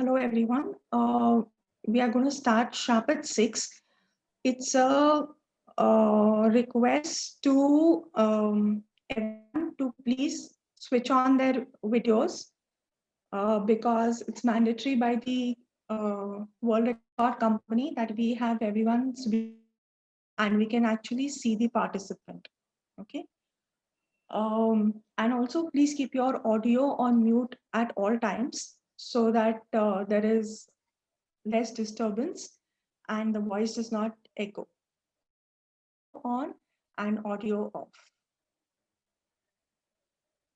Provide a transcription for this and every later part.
Hello, everyone. We are going to start sharp at 6. It's a request to everyone to please switch on their videos because it's mandatory by the World Record Company that we have everyone's video and we can actually see the participant. Okay. And also, please keep your audio on mute at all times so that there is less disturbance and the voice does not echo. Video on and audio off.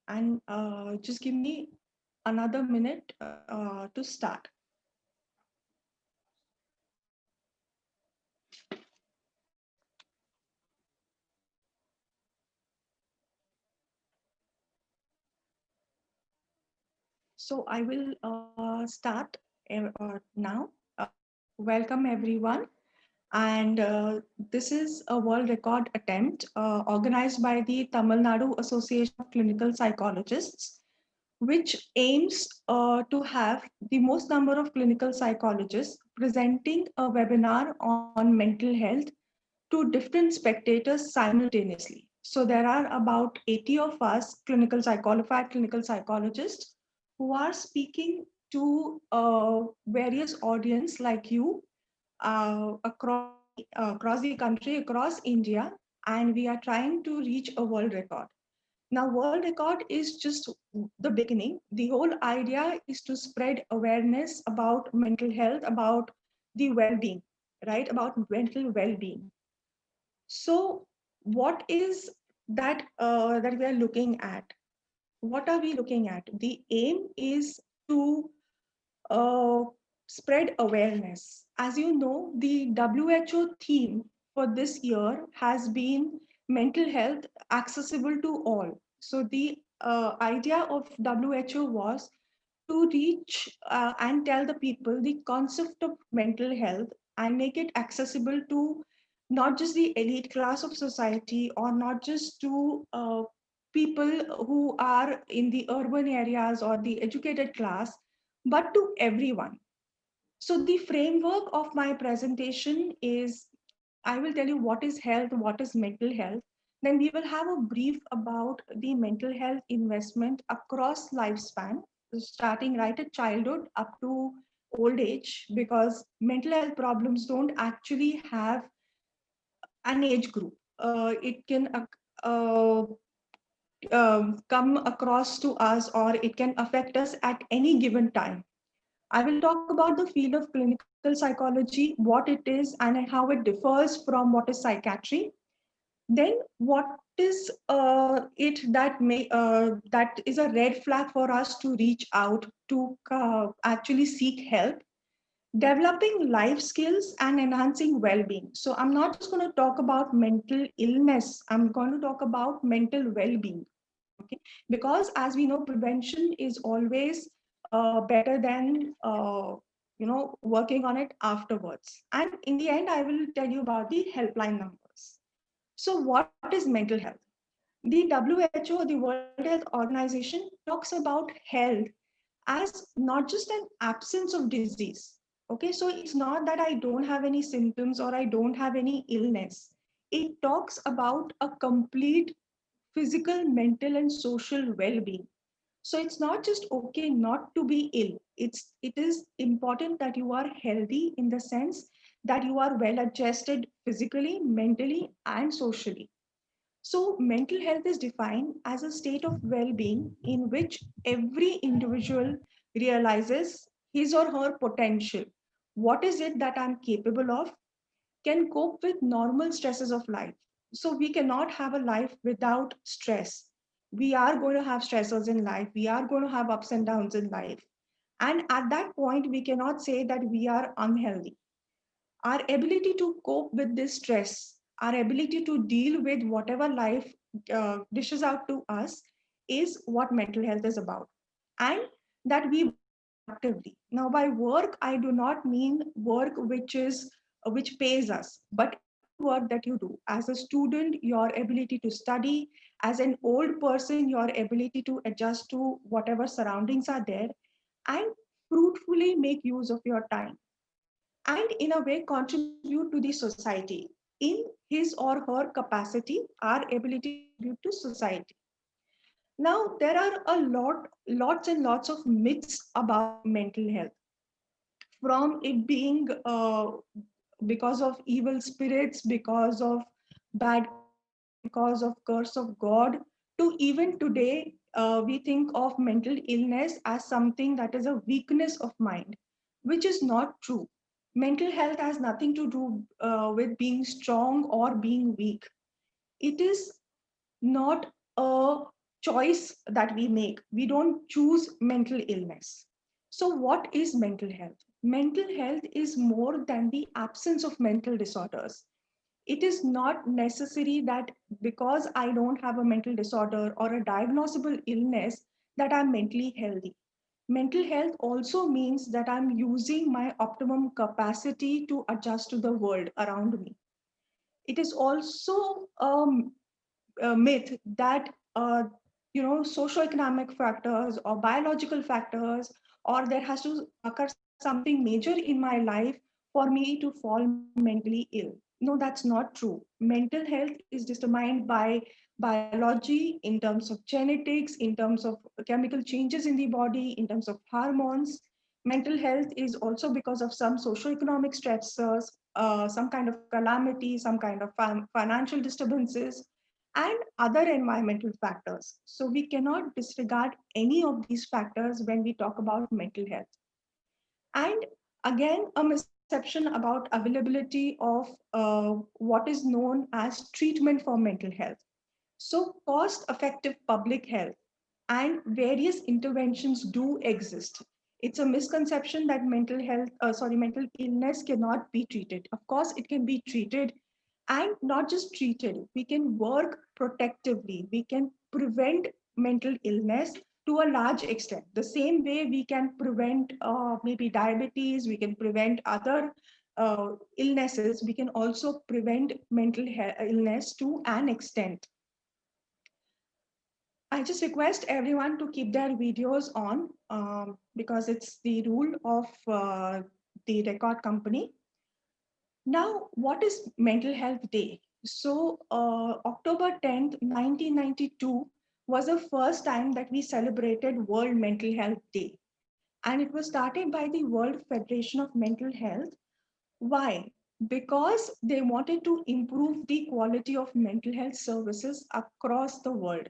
And just give me another minute to start. So I will start now. Welcome everyone. And this is a world record attempt organized by the Tamil Nadu Association of Clinical Psychologists, which aims to have the most number of clinical psychologists presenting a webinar on mental health to different spectators simultaneously. So there are about 80 of us qualified clinical psychologists who are speaking to various audience like you across the country, across India, and we are trying to reach a world record. Now, world record is just the beginning. The whole idea is to spread awareness about mental health, about the well-being, right? About mental well-being. So, what is that we are looking at? What are we looking at? The aim is to uh, spread awareness. As you know, the WHO theme for this year has been mental health accessible to all. So the idea of WHO was to reach and tell the people the concept of mental health and make it accessible to not just the elite class of society or not just to people who are in the urban areas or the educated class, but to everyone. So the framework of my presentation is I will tell you what is health, what is mental health. Then we will have a brief about the mental health investment across lifespan, starting right at childhood up to old age, because mental health problems don't actually have an age group. It can come across to us or it can affect us at any given time. I will talk about the field of clinical psychology, what it is, and how it differs from what is psychiatry. Then, what is that is a red flag for us to reach out to actually seek help? Developing life skills and enhancing well-being. So, I'm not just going to talk about mental illness. I'm going to talk about mental well-being. Okay, because as we know, prevention is always better than working on it afterwards. And in the end, I will tell you about the helpline numbers. So what is mental health? The WHO, the World Health Organization, talks about health as not just an absence of disease. Okay, so it's not that I don't have any symptoms or I don't have any illness. It talks about a complete physical, mental, and social well-being. So it's not just okay not to be ill. It is important that you are healthy in the sense that you are well adjusted physically, mentally, and socially. So mental health is defined as a state of well-being in which every individual realizes his or her potential. What is it that I'm capable of? Can cope with normal stresses of life. So we cannot have a life without stress. We are going to have stressors in life. We are going to have ups and downs in life. And at that point, we cannot say that we are unhealthy. Our ability to cope with this stress, our ability to deal with whatever life dishes out to us is what mental health is about. And that we work productively. Now, by work, I do not mean work which pays us, but any work that you do. As a student, your ability to study, as an old person, your ability to adjust to whatever surroundings are there, and fruitfully make use of your time, and in a way contribute to the society in his or her capacity, our ability to contribute to society. Now, there are lots and lots of myths about mental health, from it being because of evil spirits, because of bad karma, because of curse of God, to even today, we think of mental illness as something that is a weakness of mind, which is not true. Mental health has nothing to do with being strong or being weak. It is not a choice that we make. We don't choose mental illness. So, what is mental health? Mental health is more than the absence of mental disorders. It is not necessary that because I don't have a mental disorder or a diagnosable illness that I'm mentally healthy. Mental health also means that I'm using my optimum capacity to adjust to the world around me. It is also myth that socioeconomic factors or biological factors, or there has to occur something major in my life for me to fall mentally ill. No, that's not true. Mental health is determined by biology, in terms of genetics, in terms of chemical changes in the body, in terms of hormones. Mental health is also because of some socioeconomic stressors, some kind of calamity, some kind of financial disturbances, and other environmental factors. So we cannot disregard any of these factors when we talk about mental health. And again, a misconception about availability of what is known as treatment for mental health. So cost effective public health and various interventions do exist. It's a misconception that mental illness cannot be treated. Of course, it can be treated, and not just treated. We can work protectively. We can prevent mental illness to a large extent. The same way we can prevent maybe diabetes, we can prevent other illnesses. We can also prevent illness to an extent. I just request everyone to keep their videos on, because it's the rule of the record company. Now, what is Mental Health Day? So, October 10th, 1992 was the first time that we celebrated World Mental Health Day. And it was started by the World Federation of Mental Health. Why? Because they wanted to improve the quality of mental health services across the world,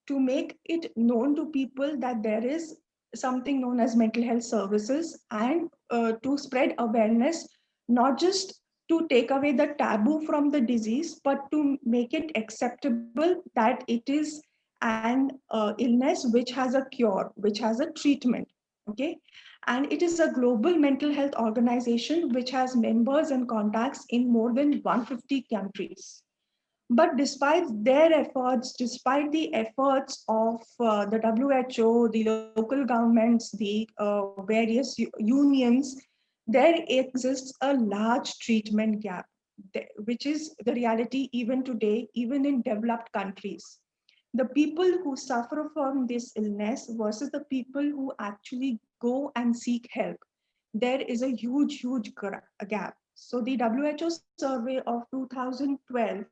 to make it known to people that there is something known as mental health services, and to spread awareness, not just to take away the taboo from the disease, but to make it acceptable that it is an illness which has a cure, which has a treatment. Okay. And it is a global mental health organization which has members and contacts in more than 150 countries. But despite the efforts of the WHO, the local governments, the various unions, there exists a large treatment gap, which is the reality even today, even in developed countries. The people who suffer from this illness versus the people who actually go and seek help, there is a huge gap. So the WHO survey of 2012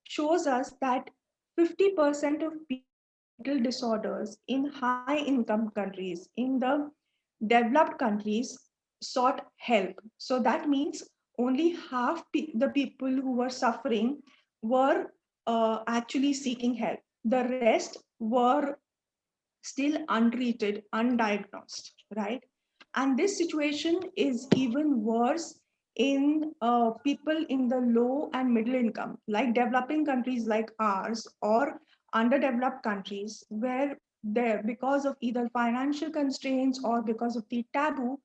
shows us that 50% of people with mental disorders in high income countries, in the developed countries, sought help. So that means only the people who were suffering were actually seeking help. The rest were still untreated, undiagnosed, right? And this situation is even worse in people in the low and middle income, like developing countries like ours, or underdeveloped countries, where there, because of either financial constraints or because of the taboo,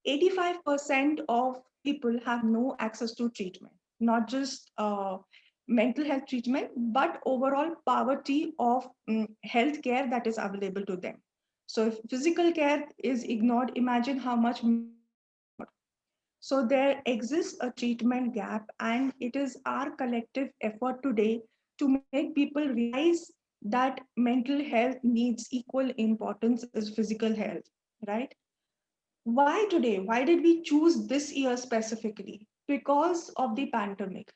85% of people have no access to treatment, not just mental health treatment, but overall poverty of healthcare that is available to them. So if physical care is ignored, imagine how much mental care is ignored. So there exists a treatment gap, and it is our collective effort today to make people realize that mental health needs equal importance as physical health, right? Why today? Why did we choose this year specifically? Because of the pandemic.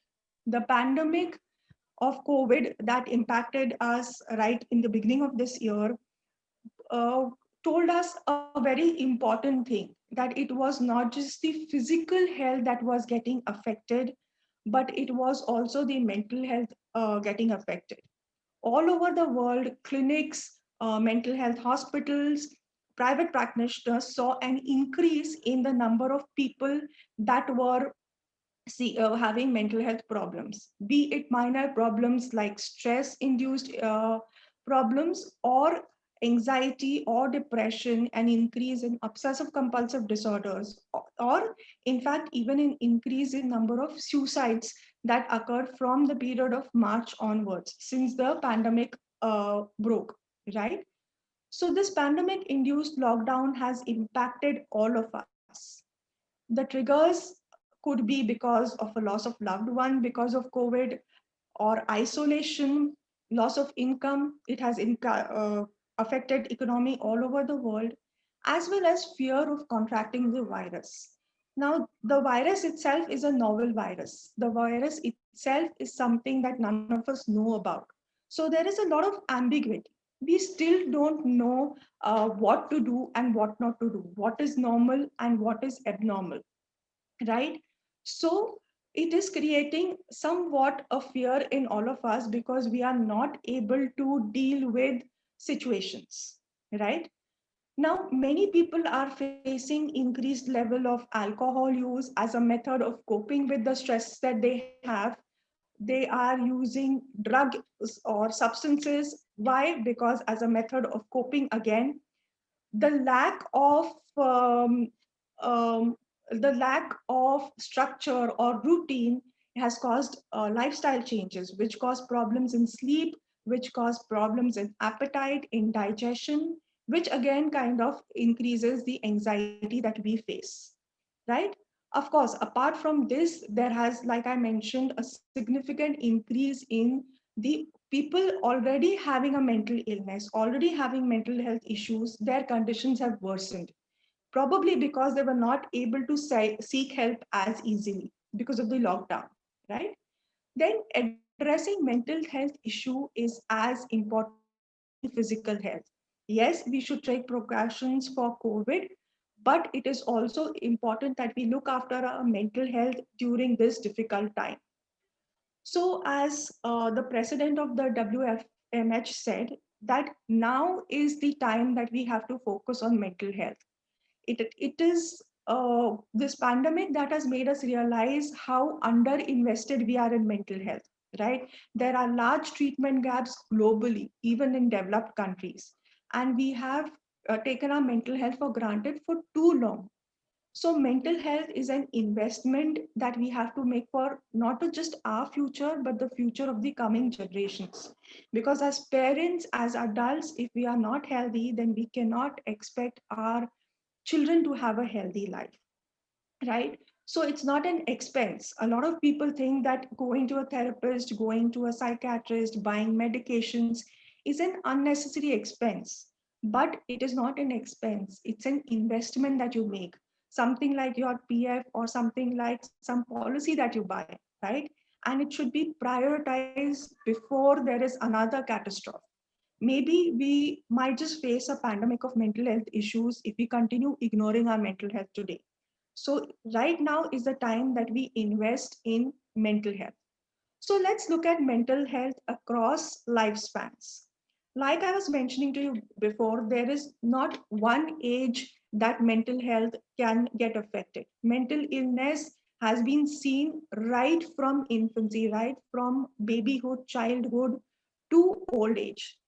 The pandemic of COVID that impacted us right in the beginning of this year uh, told us a very important thing, that it was not just the physical health that was getting affected, but it was also the mental health getting affected. All over the world, clinics, mental health hospitals, private practitioners saw an increase in the number of people that were having mental health problems, be it minor problems like stress induced problems, or anxiety or depression, an increase in obsessive compulsive disorders, or in fact, even an increase in number of suicides that occurred from the period of March onwards since the pandemic broke, right? So, this pandemic induced lockdown has impacted all of us. The triggers could be because of a loss of loved one because of COVID, or isolation, loss of income. It has affected economy all over the world, as well as fear of contracting the virus. Now, the virus itself is a novel virus. The virus itself is something that none of us know about. So there is a lot of ambiguity. We still don't know what to do and what not to do, what is normal and what is abnormal, right? So it is creating somewhat a fear in all of us because we are not able to deal with situations, right? Now, many people are facing increased level of alcohol use as a method of coping with the stress that they have. They are using drugs or substances. Why? Because as a method of coping again, the lack of um, the lack of structure or routine has caused lifestyle changes, which cause problems in sleep, which cause problems in appetite, in digestion, which again kind of increases the anxiety that we face, right? Of course, apart from this, there has, like I mentioned, a significant increase in the people already having a mental illness, already having mental health issues. Their conditions have worsened, probably because they were not able to seek help as easily because of the lockdown, right? Then addressing mental health issue is as important as the physical health. Yes, we should take precautions for COVID, but it is also important that we look after our mental health during this difficult time. So, as the president of the WFMH said, that now is the time that we have to focus on mental health. It is this pandemic that has made us realize how underinvested we are in mental health, right? There are large treatment gaps globally, even in developed countries. And we have taken our mental health for granted for too long. So mental health is an investment that we have to make for not just our future, but the future of the coming generations. Because as parents, as adults, if we are not healthy, then we cannot expect our children to have a healthy life, right? So it's not an expense. A lot of people think that going to a therapist, going to a psychiatrist, buying medications is an unnecessary expense. But it is not an expense, it's an investment that you make. Something like your PF or something like some policy that you buy, right? And it should be prioritized before there is another catastrophe. Maybe we might just face a pandemic of mental health issues if we continue ignoring our mental health today. So, right now is the time that we invest in mental health. So, let's look at mental health across lifespans. Like I was mentioning to you before, there is not one age that mental health can get affected. Mental illness has been seen right from infancy, right from babyhood, childhood to old age.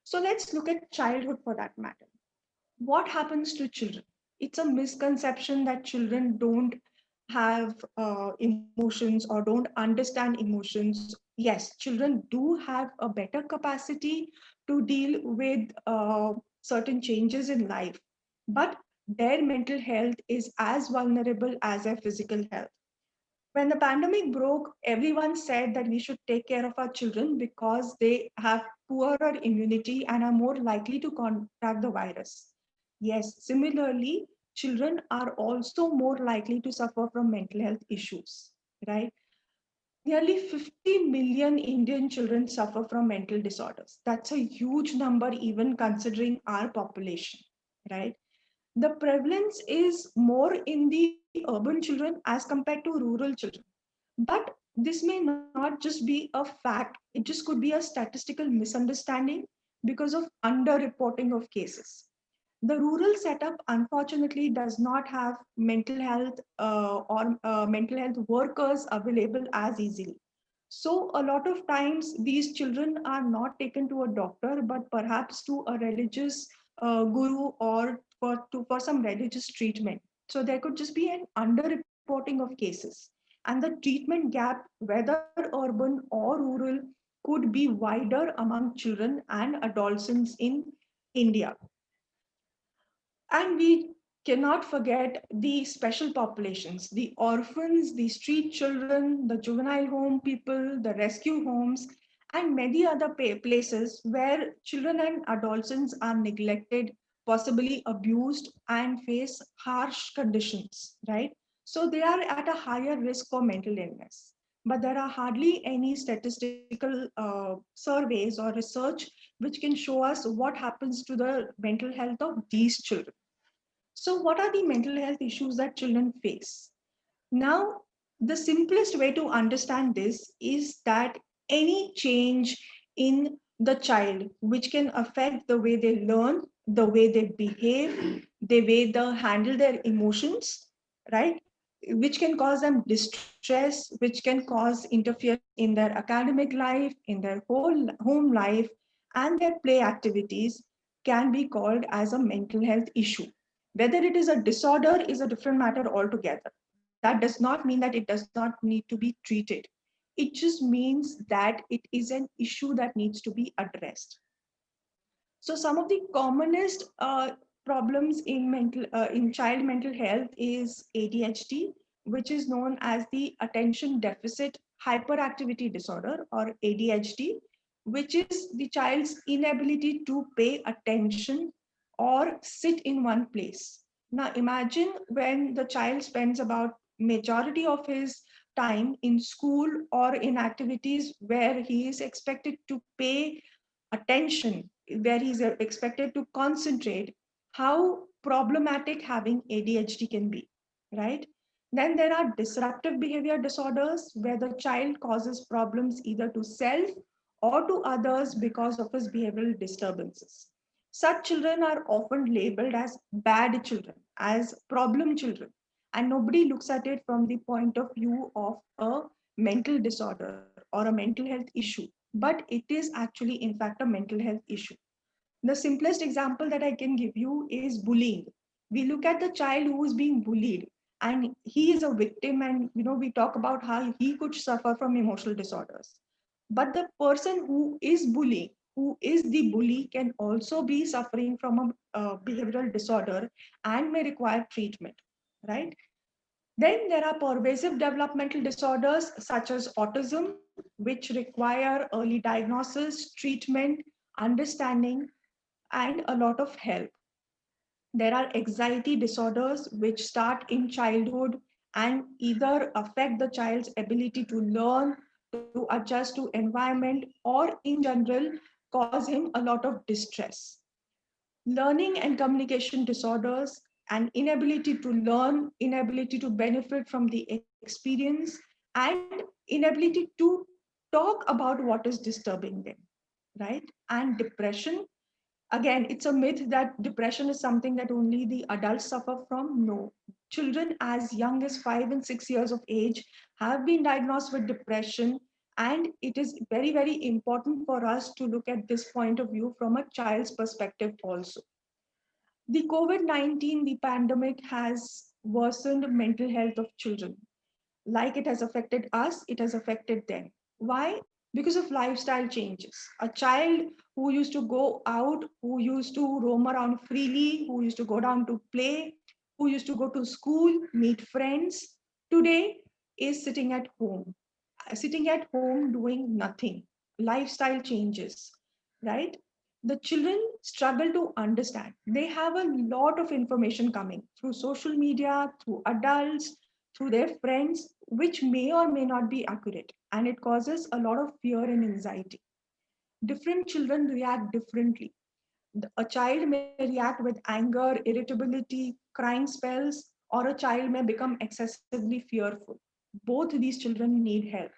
So, let's look at childhood for that matter. What happens to children? It's a misconception that children don't have emotions or don't understand emotions. Yes, children do have a better capacity to deal with certain changes in life, but their mental health is as vulnerable as their physical health. When the pandemic broke, everyone said that we should take care of our children because they have poorer immunity and are more likely to contract the virus. Yes, similarly, children are also more likely to suffer from mental health issues, right? Nearly 50 million Indian children suffer from mental disorders. That's a huge number, even considering our population, right? The prevalence is more in the urban children as compared to rural children. But this may not just be a fact, it just could be a statistical misunderstanding because of underreporting of cases. The rural setup, unfortunately, does not have mental health or mental health workers available as easily. So, a lot of times, these children are not taken to a doctor, but perhaps to a religious guru or for some religious treatment. So, there could just be an underreporting of cases. And the treatment gap, whether urban or rural, could be wider among children and adolescents in India. And we cannot forget the special populations, the orphans, the street children, the juvenile home people, the rescue homes, and many other places where children and adolescents are neglected, possibly abused, and face harsh conditions, right? So they are at a higher risk for mental illness. But there are hardly any statistical surveys or research which can show us what happens to the mental health of these children. So, what are the mental health issues that children face? Now, the simplest way to understand this is that any change in the child, which can affect the way they learn, the way they behave, the way they handle their emotions, right? Which can cause them distress, which can cause interference in their academic life, in their whole home life, and their play activities, can be called as a mental health issue. Whether it is a disorder is a different matter altogether. That does not mean that it does not need to be treated. It just means that it is an issue that needs to be addressed. So some of the commonest problems in child mental health is ADHD, which is known as the attention deficit hyperactivity disorder, or ADHD, which is the child's inability to pay attention or sit in one place. Now imagine when the child spends about majority of his time in school or in activities where he is expected to pay attention, where he's expected to concentrate, how problematic having ADHD can be, right? Then there are disruptive behavior disorders where the child causes problems either to self or to others because of his behavioral disturbances. Such children are often labeled as bad children, as problem children, and nobody looks at it from the point of view of a mental disorder or a mental health issue, but it is actually, in fact, a mental health issue. The simplest example that I can give you is bullying. We look at the child who is being bullied and he is a victim, and we talk about how he could suffer from emotional disorders. But the person who is bullying, who is the bully, can also be suffering from a behavioral disorder and may require treatment, right? Then there are pervasive developmental disorders such as autism, which require early diagnosis, treatment, understanding, and a lot of help. There are anxiety disorders which start in childhood and either affect the child's ability to learn, to adjust to environment, or in general cause him a lot of distress. Learning and communication disorders, and inability to learn, inability to benefit from the experience, and inability to talk about what is disturbing them, right? And depression. Again, it's a myth that depression is something that only the adults suffer from. No. Children as young as 5 and 6 years of age have been diagnosed with depression, and it is very, very important for us to look at this point of view from a child's perspective also. The COVID-19, the pandemic, has worsened mental health of children. Like it has affected us, it has affected them. Why? Because of lifestyle changes. A child who used to go out, who used to roam around freely, who used to go down to play, who used to go to school, meet friends, today is sitting at home doing nothing. Lifestyle changes, right? The children struggle to understand. They have a lot of information coming through social media, through adults, through their friends, which may or may not be accurate. And it causes a lot of fear and anxiety. Different children react differently. A child may react with anger, irritability, crying spells, or a child may become excessively fearful. Both these children need help.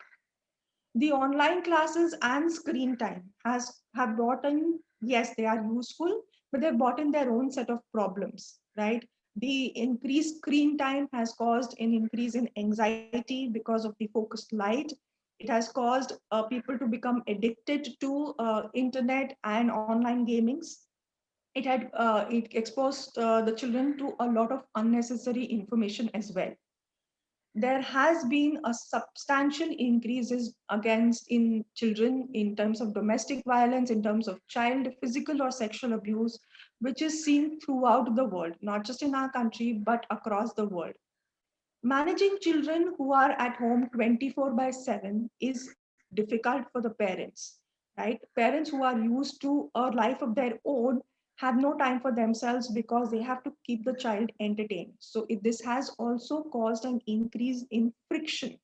The online classes and screen time have brought in, yes, they are useful, but they've brought in their own set of problems, right? The increased screen time has caused an increase in anxiety because of the focused light. It has caused people to become addicted to internet and online gamings. It exposed the children to a lot of unnecessary information as well. There has been a substantial increases against in children in terms of domestic violence, in terms of child physical or sexual abuse, which is seen throughout the world, not just in our country but across the world. Managing children who are at home 24 by 7 is difficult for the parents, right? Parents who are used to a life of their own have no time for themselves because they have to keep the child entertained. So this has also caused an increase in friction.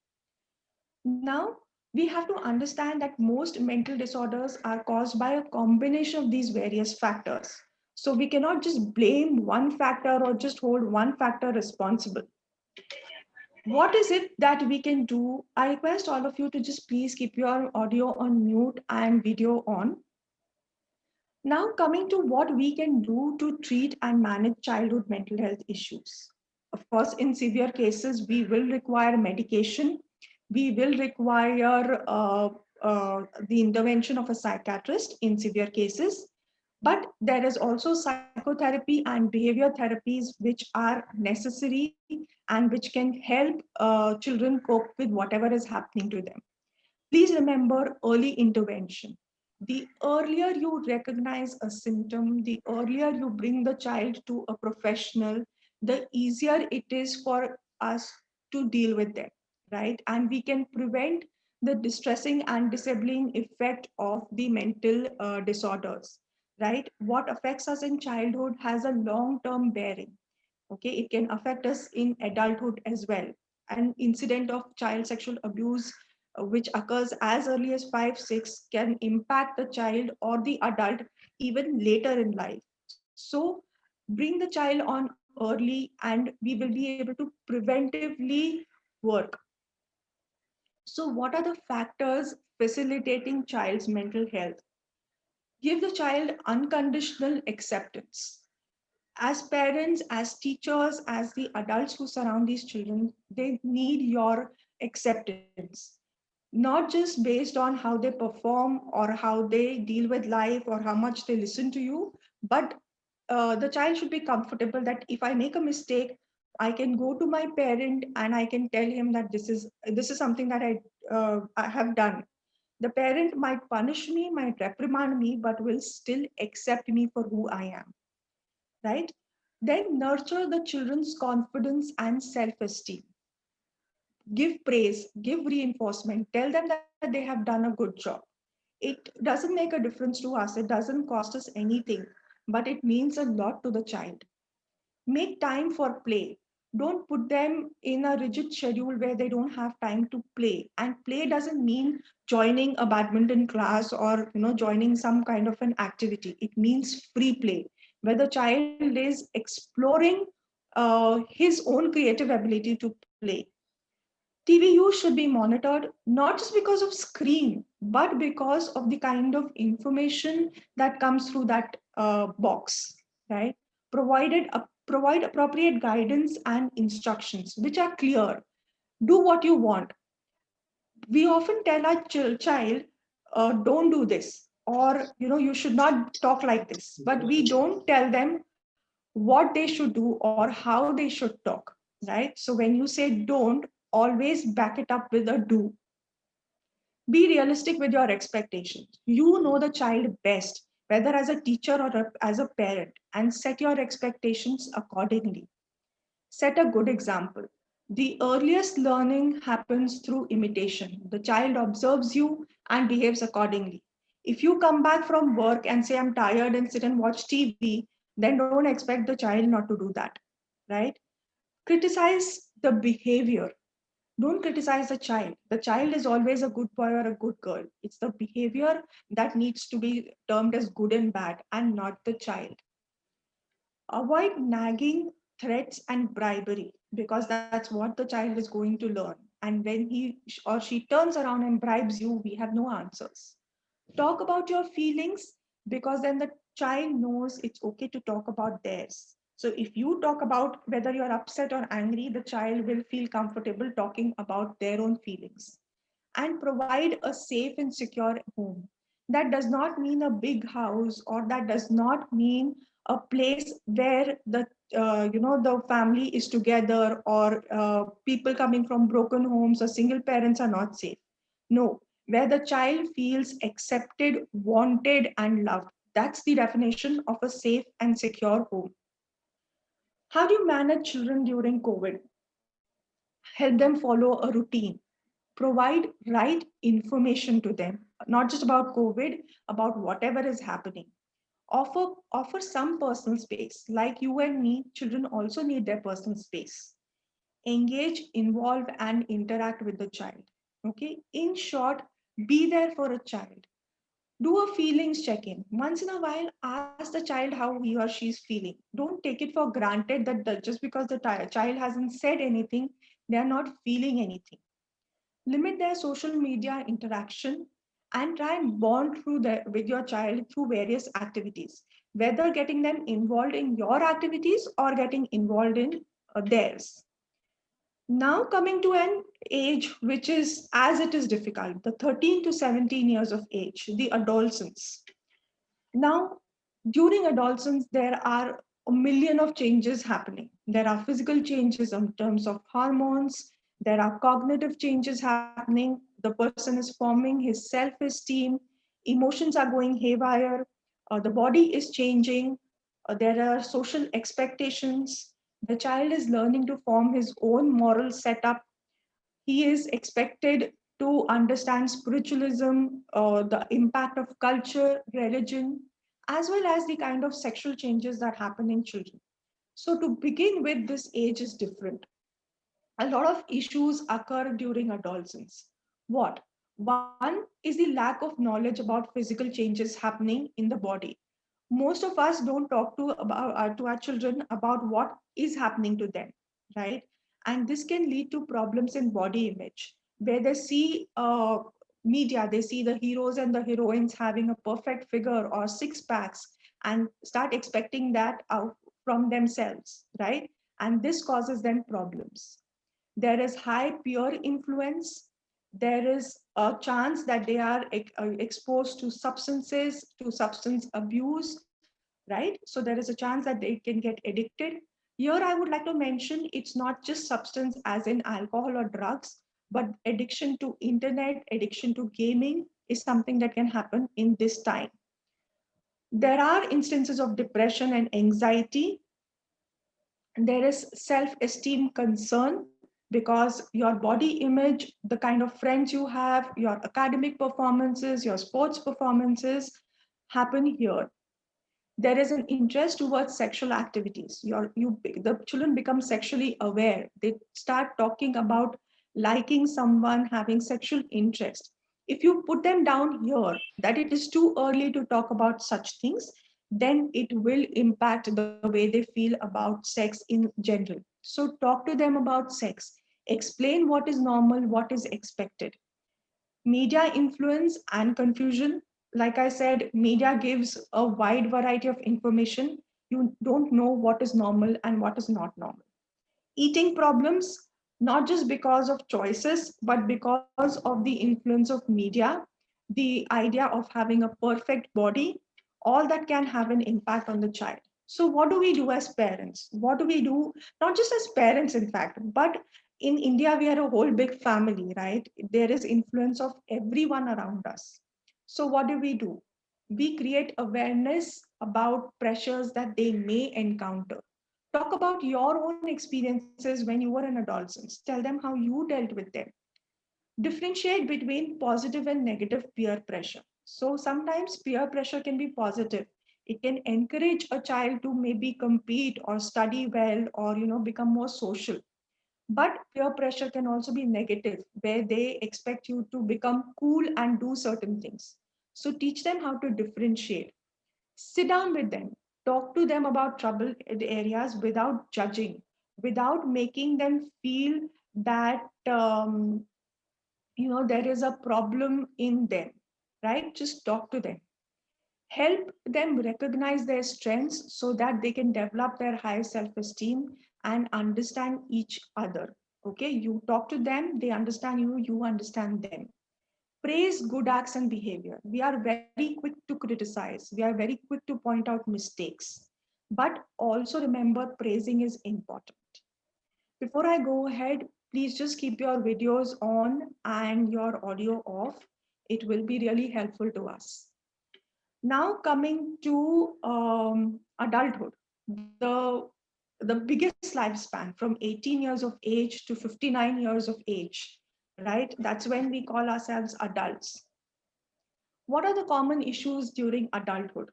Now, we have to understand that most mental disorders are caused by a combination of these various factors. So we cannot just blame one factor or just hold one factor responsible. What is it that we can do? I request all of you to just please keep your audio on mute and video on. Now, coming to what we can do to treat and manage childhood mental health issues. Of course, in severe cases, we will require medication. We will require the intervention of a psychiatrist in severe cases. But there is also psychotherapy and behavior therapies which are necessary and which can help children cope with whatever is happening to them. Please remember early intervention. The earlier you recognize a symptom, the earlier you bring the child to a professional, the easier it is for us to deal with them, right? And we can prevent the distressing and disabling effect of the mental disorders, right? What affects us in childhood has a long term bearing. Okay, it can affect us in adulthood as well. An incident of child sexual abuse which occurs as early as 5 6 can impact the child or the adult even later in life. So bring the child on early and we will be able to preventively work. So what are the factors facilitating child's mental health? Give the child unconditional acceptance. As parents, as teachers, as the adults who surround these children, they need your acceptance, not just based on how they perform or how they deal with life or how much they listen to you, but the child should be comfortable that if I make a mistake, I can go to my parent and I can tell him that this is something that I have done. The parent might punish me, might reprimand me, but will still accept me for who I am, right? Then nurture the children's confidence and self esteem. Give praise, give reinforcement, tell them that they have done a good job. It doesn't make a difference to us, it doesn't cost us anything, but it means a lot to the child. Make time for play. Don't put them in a rigid schedule where they don't have time to play. And play doesn't mean joining a badminton class or joining some kind of an activity. It means free play, where the child is exploring his own creative ability to play. TV use should be monitored not just because of screen, but because of the kind of information that comes through that box, right? Provide appropriate guidance and instructions which are clear. Do what you want. We often tell our child, don't do this, or you should not talk like this, but we don't tell them what they should do or how they should talk, right? So when you say don't, always back it up with a do. Be realistic with your expectations. You know the child best, whether as a teacher or as a parent, and set your expectations accordingly. Set a good example. The earliest learning happens through imitation. The child observes you and behaves accordingly. If you come back from work and say, I'm tired and sit and watch TV, then don't expect the child not to do that, right? Criticize the behavior. Don't criticize the child. The child is always a good boy or a good girl. It's the behavior that needs to be termed as good and bad, and not the child. Avoid nagging, threats, and bribery, because that's what the child is going to learn. And when he or she turns around and bribes you, we have no answers. Talk about your feelings, because then the child knows it's okay to talk about theirs. So if you talk about whether you're upset or angry, the child will feel comfortable talking about their own feelings. And provide a safe and secure home. That does not mean a big house, or that does not mean a place where the family is together, or people coming from broken homes or single parents are not safe. No, where the child feels accepted, wanted, and loved. That's the definition of a safe and secure home. How do you manage children during COVID? Help them follow a routine, provide right information to them, not just about COVID, about whatever is happening. Offer some personal space. Like you and me, children also need their personal space. Engage, involve, and interact with the child. Okay. In short, be there for a child. Do a feelings check in. Once in a while, ask the child how he or she is feeling. Don't take it for granted that just because the child hasn't said anything, they are not feeling anything. Limit their social media interaction, and try and bond with your child through various activities, whether getting them involved in your activities or getting involved in theirs. Now coming to an age which is as it is difficult, the 13 to 17 years of age, the adolescence. Now, during adolescence, there are a million of changes happening. There are physical changes in terms of hormones, there are cognitive changes happening. The person is forming his self esteem, emotions are going haywire, the body is changing, there are social expectations. The child is learning to form his own moral setup. He is expected to understand spiritualism, the impact of culture, religion, as well as the kind of sexual changes that happen in children. So, to begin with, this age is different. A lot of issues occur during adolescence. What? One is the lack of knowledge about physical changes happening in the body. Most of us don't talk to our children about what is happening to them, right? And this can lead to problems in body image, where they see media, they see the heroes and the heroines having a perfect figure or six packs, and start expecting that out from themselves, right? And this causes them problems. There is high peer influence. There is a chance that they are exposed to substances, to substance abuse, right? So there is a chance that they can get addicted. Here, I would like to mention it's not just substance as in alcohol or drugs, but addiction to internet, addiction to gaming is something that can happen in this time. There are instances of depression and anxiety. There is self-esteem concern, because your body image, the kind of friends you have, your academic performances, your sports performances happen here. There is an interest towards sexual activities. The children become sexually aware. They start talking about liking someone, having sexual interest. If you put them down here that it is too early to talk about such things, then it will impact the way they feel about sex in general. So talk to them about sex, explain what is normal, what is expected. Media influence and confusion. Like I said, media gives a wide variety of information. You don't know what is normal and what is not normal. Eating problems, not just because of choices, but because of the influence of media, the idea of having a perfect body, all that can have an impact on the child. So, what do we do as parents? What do we do, not just as parents, in fact, but in India, we are a whole big family, right? There is influence of everyone around us. So, what do? We create awareness about pressures that they may encounter. Talk about your own experiences when you were an adolescent. Tell them how you dealt with them. Differentiate between positive and negative peer pressure. So sometimes peer pressure can be positive. It can encourage a child to maybe compete or study well or become more social. But peer pressure can also be negative, where they expect you to become cool and do certain things. So teach them how to differentiate. Sit down with them, talk to them about trouble areas without judging, without making them feel that there is a problem in them, right? Just talk to them. Help them recognize their strengths so that they can develop their high self-esteem and understand each other. Okay, you talk to them, they understand you, you understand them. Praise good acts and behavior. We are very quick to criticize, we are very quick to point out mistakes, but also remember praising is important. Before I go ahead, please just keep your videos on and your audio off. It will be really helpful to us. Now coming to adulthood, the the biggest lifespan from 18 years of age to 59 years of age, right? That's when we call ourselves adults. What are the common issues during adulthood?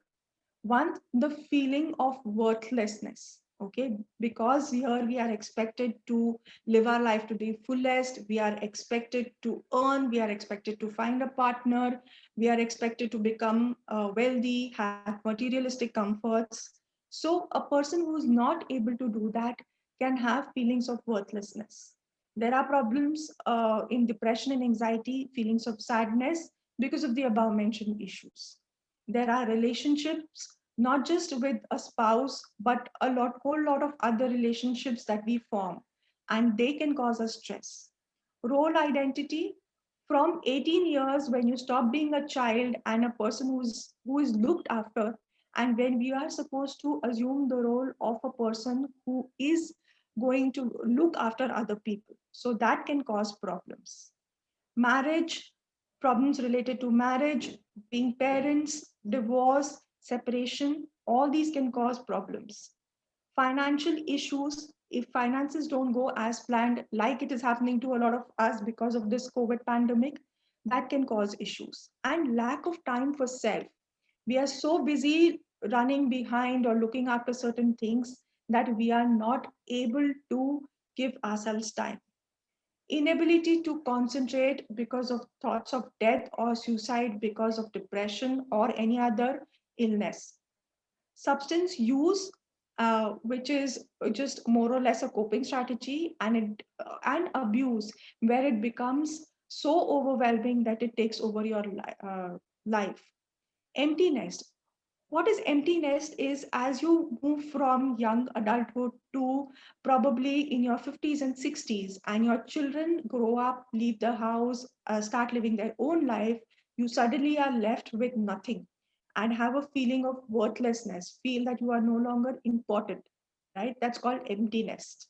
One, the feeling of worthlessness. Okay, because here we are expected to live our life to the fullest, we are expected to earn, we are expected to find a partner, we are expected to become wealthy, have materialistic comforts. So a person who is not able to do that can have feelings of worthlessness. There are problems in depression and anxiety, feelings of sadness because of the above mentioned issues. There are relationships not just with a spouse, but whole lot of other relationships that we form, and they can cause us stress. Role identity, from 18 years when you stop being a child and a person who is looked after, and when we are supposed to assume the role of a person who is going to look after other people. So that can cause problems. Marriage, problems related to marriage, being parents, divorce, separation, all these can cause problems. Financial issues, if finances don't go as planned, like it is happening to a lot of us because of this COVID pandemic, that can cause issues. And lack of time for self. We are so busy running behind or looking after certain things that we are not able to give ourselves time. Inability to concentrate because of thoughts of death or suicide because of depression or any other illness. Substance use, which is just more or less a coping strategy, and abuse, where it becomes so overwhelming that it takes over your life. Empty nest. What is empty nest is, as you move from young adulthood to probably in your 50s and 60s, and your children grow up, leave the house, start living their own life, you suddenly are left with nothing and have a feeling of worthlessness, feel that you are no longer important, right? That's called empty nest.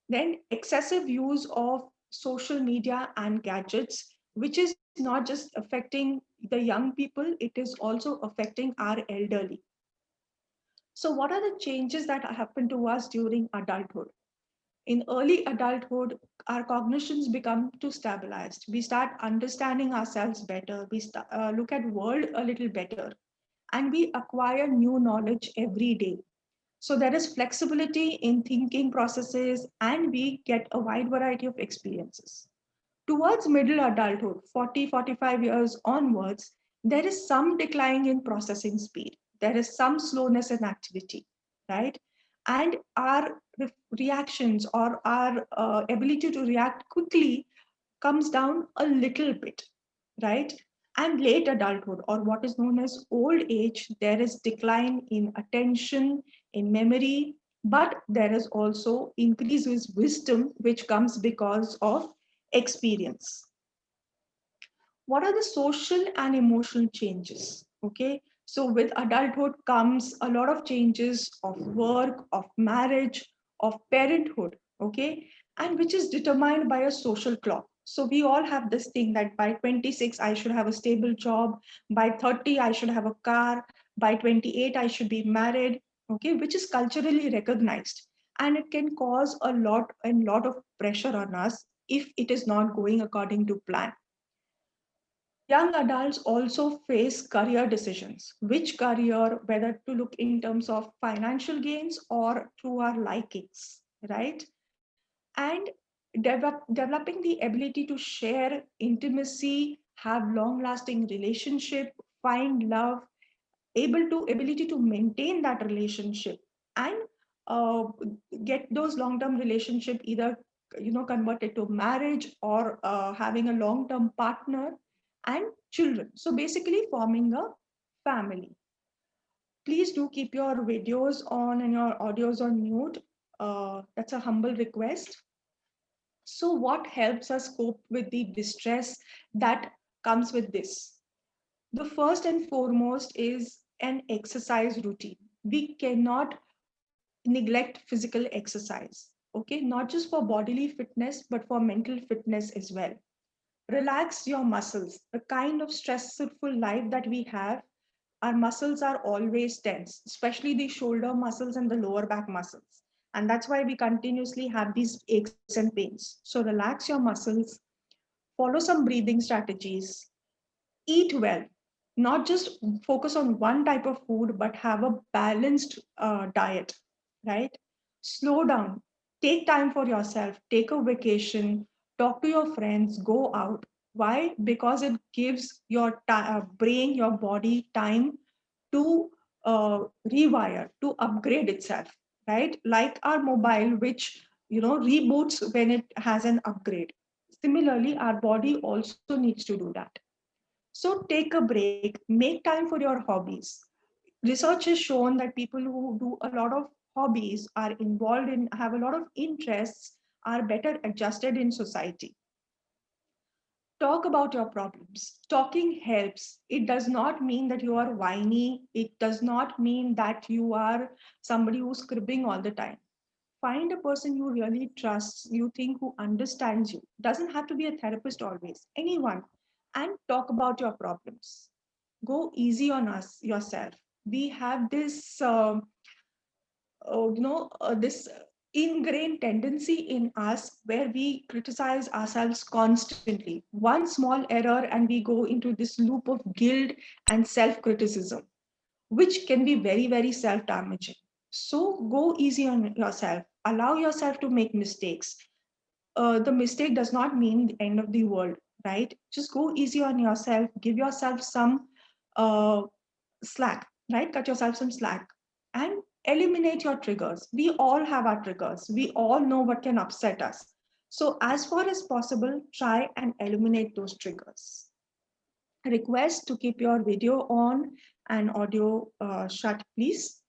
Then excessive use of social media and gadgets, which is not just affecting the young people, it is also affecting our elderly. So, what are the changes that happen to us during adulthood? In early adulthood, our cognitions become too stabilized. We start understanding ourselves better. We look at world a little better, and we acquire new knowledge every day. So there is flexibility in thinking processes, and we get a wide variety of experiences. Towards middle adulthood, 40, 45 years onwards, there is some decline in processing speed. There is some slowness in activity, right? And our reactions or our ability to react quickly comes down a little bit, right? And late adulthood, or what is known as old age, there is decline in attention, in memory, but there is also increase with wisdom, which comes because of experience. What are the social and emotional changes? Okay, so with adulthood comes a lot of changes of work, of marriage, of parenthood. Okay, and which is determined by a social clock. So we all have this thing that by 26 I should have a stable job, by 30 I should have a car, by 28 I should be married. Okay, which is culturally recognized, and it can cause a lot of pressure on us if it is not going according to plan. Young adults also face career decisions. Which career, whether to look in terms of financial gains or through our likings, right? And developing the ability to share intimacy, have long-lasting relationship, find love, ability to maintain that relationship, and uh, get those long-term relationship either converted to marriage or having a long-term partner and children, so basically forming a family. Please do keep your videos on and your audios on mute. That's a humble request. So what helps us cope with the distress that comes with this? The first and foremost is an exercise routine. We cannot neglect physical exercise, okay? Not just for bodily fitness, but for mental fitness as well. Relax your muscles. The kind of stressful life that we have, our muscles are always tense, especially the shoulder muscles and the lower back muscles. And that's why we continuously have these aches and pains. So relax your muscles, follow some breathing strategies, eat well, not just focus on one type of food, but have a balanced diet, right? Slow down, take time for yourself, take a vacation, talk to your friends, go out. Why? Because it gives your brain, your body time to rewire, to upgrade itself, right? Like our mobile, which reboots when it has an upgrade. Similarly, our body also needs to do that. So take a break, make time for your hobbies. Research has shown that people who do a lot of hobbies are involved in, have a lot of interests, are better adjusted in society. Talk about your problems. Talking helps. It does not mean that you are whiny. It does not mean that you are somebody who's cribbing all the time. Find a person you really trust, you think who understands you. Doesn't have to be a therapist always, anyone, and talk about your problems. Go easy on us yourself. We have this this ingrained tendency in us where we criticize ourselves constantly, one small error and we go into this loop of guilt and self criticism, which can be very, very self damaging. So go easy on yourself, allow yourself to make mistakes. The mistake does not mean the end of the world, right? Just go easy on yourself, give yourself some uh, slack, right? Cut yourself some slack and eliminate your triggers. We all have our triggers. We all know what can upset us. So, as far as possible, try and eliminate those triggers. Request to keep your video on and audio shut, please.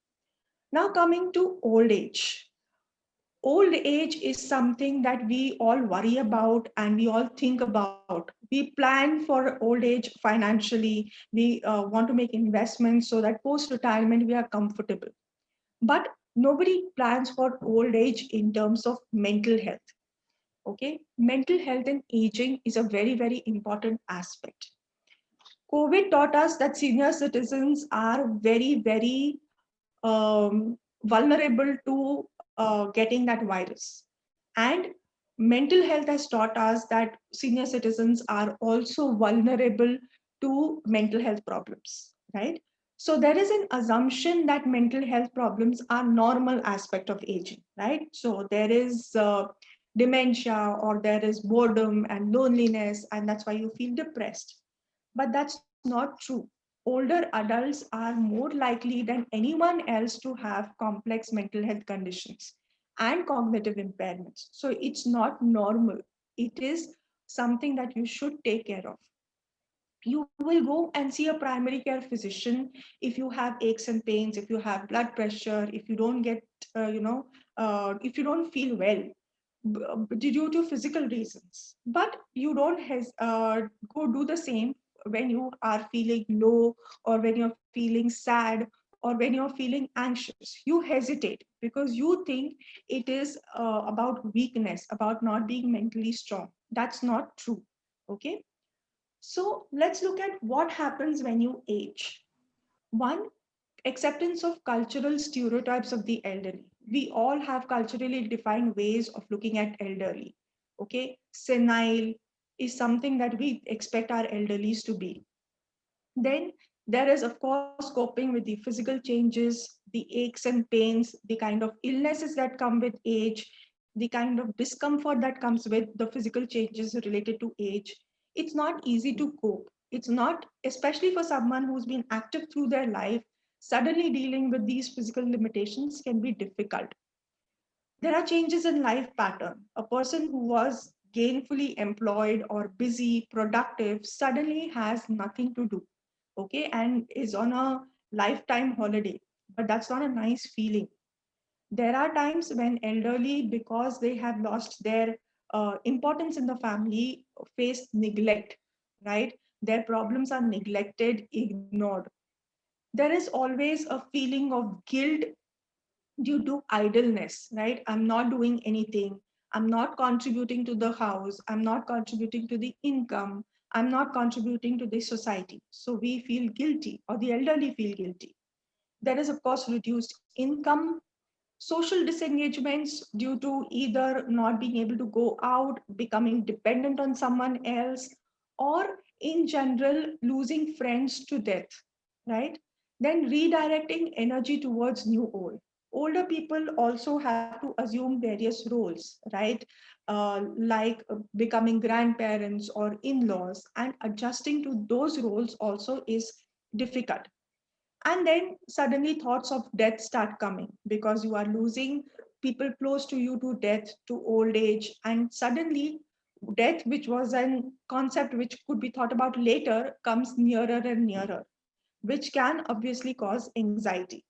Now, coming to old age. Old age is something that we all worry about and we all think about. We plan for old age financially. We want to make investments so that post retirement we are comfortable. But nobody plans for old age in terms of mental health. Okay, mental health and aging is a very, very important aspect. COVID taught us that senior citizens are very, very vulnerable to getting that virus. And mental health has taught us that senior citizens are also vulnerable to mental health problems, right? So there is an assumption that mental health problems are normal aspect of aging, right? So there is dementia or there is boredom and loneliness, and that's why you feel depressed. But that's not true. Older adults are more likely than anyone else to have complex mental health conditions and cognitive impairments. So it's not normal. It is something that you should take care of. You will go and see a primary care physician if you have aches and pains, if you have blood pressure, if you don't get, if you don't feel well due to physical reasons. But you don't go do the same when you are feeling low or when you're feeling sad or when you're feeling anxious. You hesitate because you think it is about weakness, about not being mentally strong. That's not true. Okay. So let's look at what happens when you age. One, acceptance of cultural stereotypes of the elderly. We all have culturally defined ways of looking at elderly. Okay, senile, is something that we expect our elderlies to be. Then there is, of course, coping with the physical changes, the aches and pains, the kind of illnesses that come with age, the kind of discomfort that comes with the physical changes related to age. It's not easy to cope. It's not, especially for someone who's been active through their life, suddenly dealing with these physical limitations can be difficult. There are changes in life pattern. A person who was gainfully employed or busy, productive, suddenly has nothing to do, okay, and is on a lifetime holiday. But that's not a nice feeling. There are times when elderly, because they have lost their importance in the family, face neglect, right? Their problems are neglected, ignored. There is always a feeling of guilt due to idleness, right? I'm not doing anything. I'm not contributing to the house. I'm not contributing to the income. I'm not contributing to the society. So we feel guilty, or the elderly feel guilty. There is, of course, reduced income, social disengagements due to either not being able to go out, becoming dependent on someone else, or in general, losing friends to death, right? Then redirecting energy towards new old. Older people also have to assume various roles, right? Like becoming grandparents or in laws, and adjusting to those roles also is difficult. And then suddenly thoughts of death start coming because you are losing people close to you to death, to old age, and suddenly death, which was an concept which could be thought about later, comes nearer and nearer, which can obviously cause anxiety.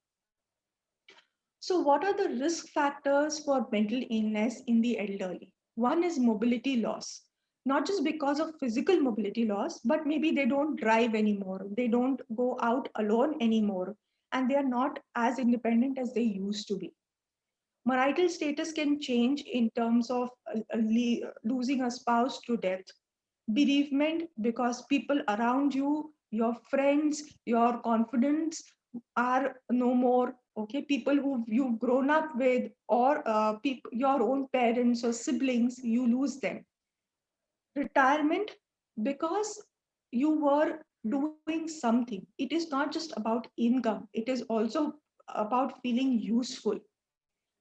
So what are the risk factors for mental illness in the elderly? One is mobility loss, not just because of physical mobility loss, but maybe they don't drive anymore, they don't go out alone anymore, and they are not as independent as they used to be. Marital status can change in terms of losing a spouse to death, bereavement because people around you, your friends, your confidence are no more. Okay, people who you've grown up with, or your own parents or siblings, you lose them. Retirement because you were doing something. It is not just about income, it is also about feeling useful,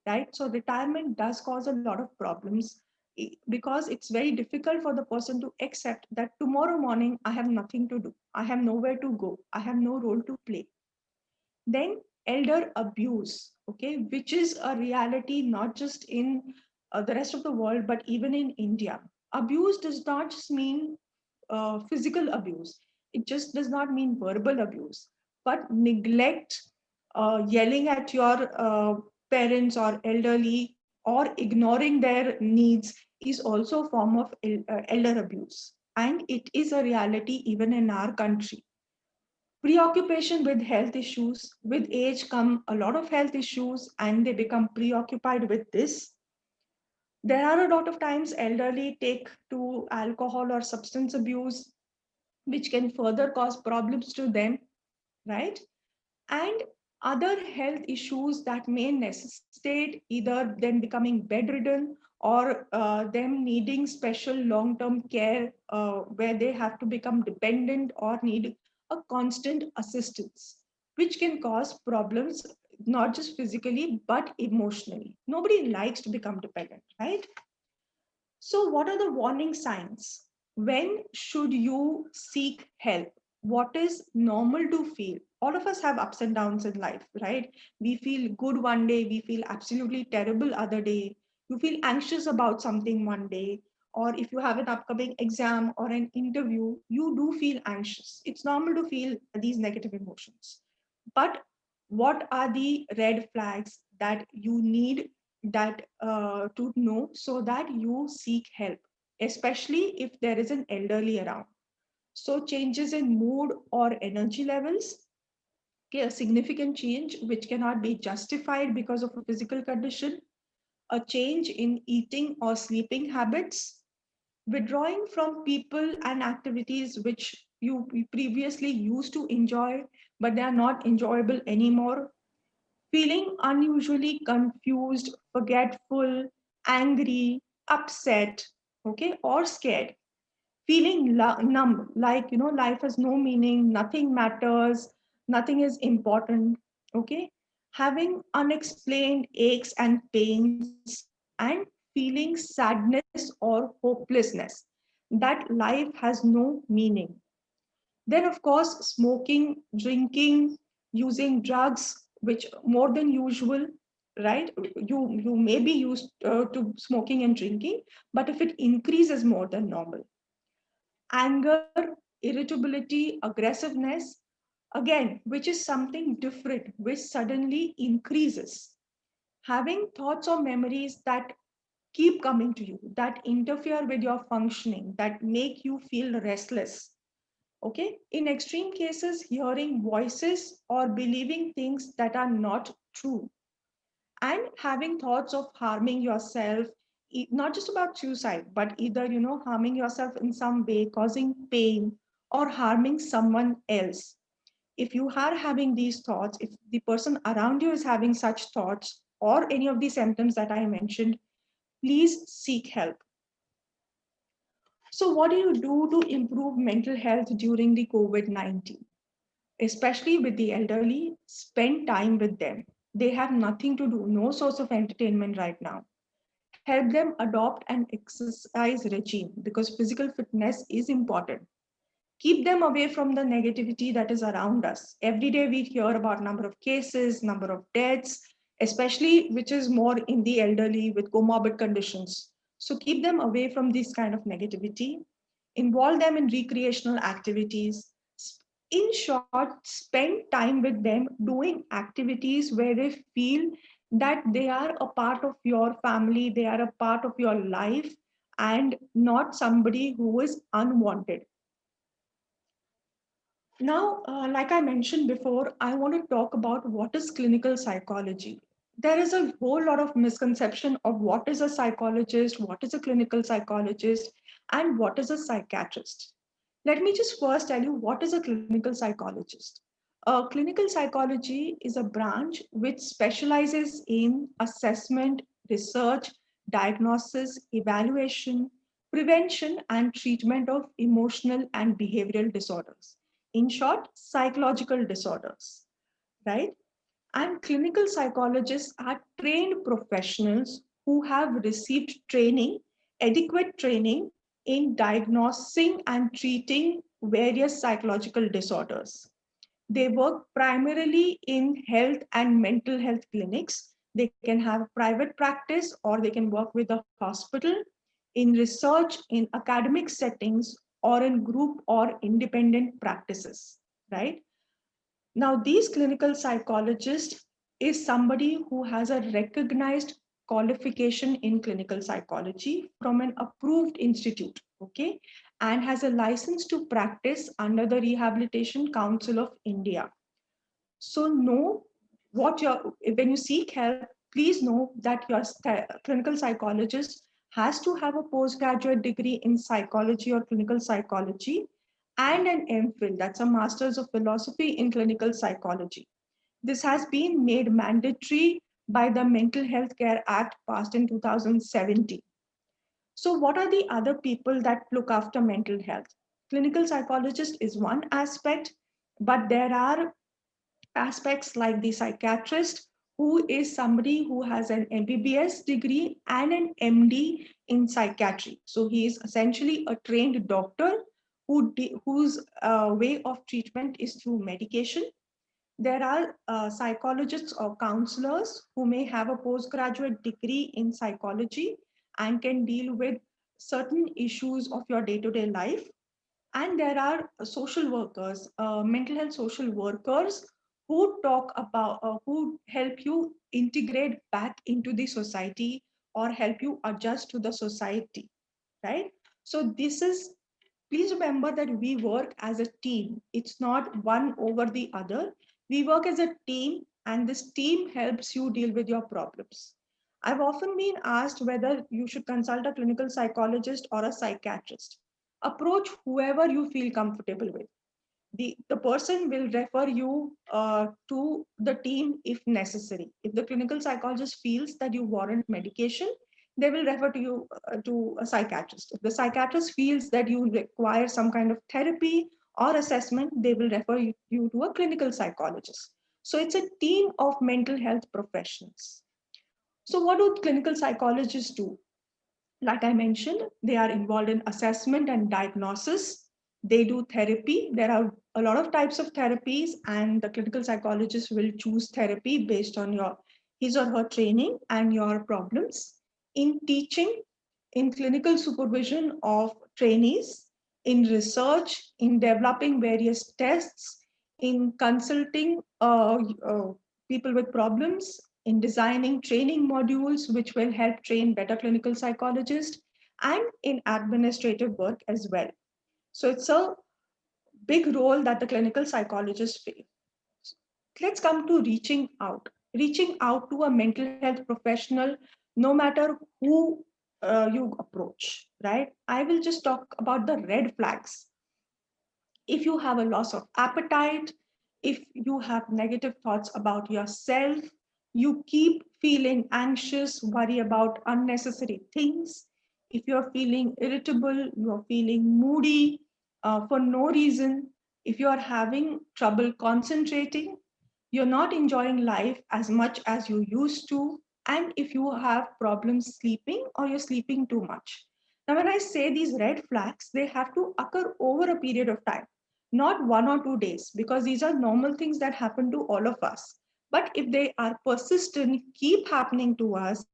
right? So retirement does cause a lot of problems, because it's very difficult for the person to accept that tomorrow morning I have nothing to do, I have nowhere to go, I have no role to play. Then elder abuse, okay, which is a reality not just in the rest of the world, but even in India. Abuse does not just mean physical abuse, it just does not mean verbal abuse, but neglect, yelling at your parents or elderly, or ignoring their needs is also a form of elder abuse. And it is a reality even in our country. Preoccupation with health issues. With age come a lot of health issues, and they become preoccupied with this. There are a lot of times elderly take to alcohol or substance abuse, which can further cause problems to them, right? And other health issues that may necessitate either them becoming bedridden, or them needing special long-term care, where they have to become dependent or need a constant assistance, which can cause problems not just physically but emotionally. Nobody likes to become dependent, right? So, what are the warning signs? When should you seek help? What is normal to feel? All of us have ups and downs in life, right? We feel good one day, we feel absolutely terrible other day. You feel anxious about something one day, or if you have an upcoming exam or an interview, you do feel anxious. It's normal to feel these negative emotions. But what are the red flags that you need that to know so that you seek help, especially if there is an elderly around? So changes in mood or energy levels, okay, a significant change which cannot be justified because of a physical condition, a change in eating or sleeping habits, withdrawing from people and activities which you previously used to enjoy but they are not enjoyable anymore, feeling unusually confused, forgetful, angry, upset, okay, or scared, feeling numb, like, life has no meaning, nothing matters, nothing is important. Okay. Having unexplained aches and pains, and feeling sadness or hopelessness, that life has no meaning. Then, of course, smoking, drinking, using drugs, which more than usual, right? You may be used to smoking and drinking, but if it increases more than normal, anger, irritability, aggressiveness, again, which is something different, which suddenly increases. Having thoughts or memories that keep coming to you, that interfere with your functioning, that make you feel restless. Okay. In extreme cases, hearing voices or believing things that are not true, and having thoughts of harming yourself, not just about suicide, but either, harming yourself in some way, causing pain, or harming someone else. If you are having these thoughts, if the person around you is having such thoughts or any of the symptoms that I mentioned, please seek help. So, what do you do to improve mental health during the COVID-19? Especially with the elderly, spend time with them. They have nothing to do, no source of entertainment right now. Help them adopt an exercise regime, because physical fitness is important. Keep them away from the negativity that is around us. Every day we hear about number of cases, number of deaths, especially which is more in the elderly with comorbid conditions. So keep them away from this kind of negativity. Involve them in recreational activities. In short, spend time with them doing activities where they feel that they are a part of your family, they are a part of your life, and not somebody who is unwanted. Now, like I mentioned before, I want to talk about what is clinical psychology. There is a whole lot of misconception of what is a psychologist, what is a clinical psychologist, and what is a psychiatrist. Let me just first tell you what is a clinical psychologist. Clinical psychology is a branch which specializes in assessment, research, diagnosis, evaluation, prevention, and treatment of emotional and behavioral disorders. In short, psychological disorders, right? And clinical psychologists are trained professionals who have received training, adequate training in diagnosing and treating various psychological disorders. They work primarily in health and mental health clinics. They can have private practice or they can work with a hospital, in research, in academic settings, or in group or independent practices, right? Now, these clinical psychologists is somebody who has a recognized qualification in clinical psychology from an approved institute, okay, and has a license to practice under the Rehabilitation Council of India. So know what your when you seek help, please know that your clinical psychologist has to have a postgraduate degree in psychology or clinical psychology and an MPhil, that's a Master's of Philosophy in Clinical Psychology. This has been made mandatory by the Mental Health Care Act passed in 2017. So, what are the other people that look after mental health? Clinical psychologist is one aspect, but there are aspects like the psychiatrist, who is somebody who has an MBBS degree and an MD in psychiatry. So he is essentially a trained doctor whose way of treatment is through medication. There are psychologists or counselors who may have a postgraduate degree in psychology and can deal with certain issues of your day to day life. And there are social workers, mental health social workers, who talk about, who help you integrate back into the society or help you adjust to the society, right? So this is, please remember that we work as a team. It's not one over the other. We work as a team, and this team helps you deal with your problems. I've often been asked whether you should consult a clinical psychologist or a psychiatrist. Approach whoever you feel comfortable with. The person will refer you to the team if necessary. If the clinical psychologist feels that you warrant medication, they will refer to you to a psychiatrist. If the psychiatrist feels that you require some kind of therapy or assessment, they will refer you to a clinical psychologist. So it's a team of mental health professionals. So what do clinical psychologists do? Like I mentioned, they are involved in assessment and diagnosis. They do therapy. There are a lot of types of therapies, and the clinical psychologist will choose therapy based on your his or her training and your problems. In teaching, in clinical supervision of trainees, in research, in developing various tests, in consulting people with problems, in designing training modules which will help train better clinical psychologists, and in administrative work as well. So it's a big role that the clinical psychologists play. Let's come to reaching out. Reaching out to a mental health professional, no matter who you approach, right? I will just talk about the red flags. If you have a loss of appetite, if you have negative thoughts about yourself, you keep feeling anxious, worry about unnecessary things, if you're feeling irritable, you're feeling moody for no reason, if you're having trouble concentrating, you're not enjoying life as much as you used to, and if you have problems sleeping or you're sleeping too much. Now, when I say these red flags, they have to occur over a period of time, not 1 or 2 days, because these are normal things that happen to all of us. But if they are persistent, keep happening to us,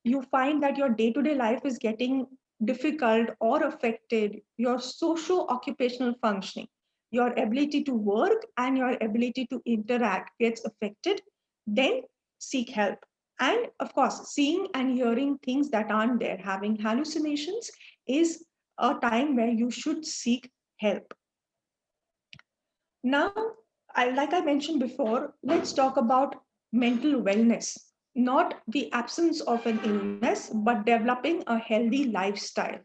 you find that your day to day life is getting difficult or affected, your socio occupational functioning, your ability to work and your ability to interact gets affected, then seek help. And of course, seeing and hearing things that aren't there, having hallucinations, is a time where you should seek help. Now, like I mentioned before, let's talk about mental wellness, not the absence of an illness, but developing a healthy lifestyle.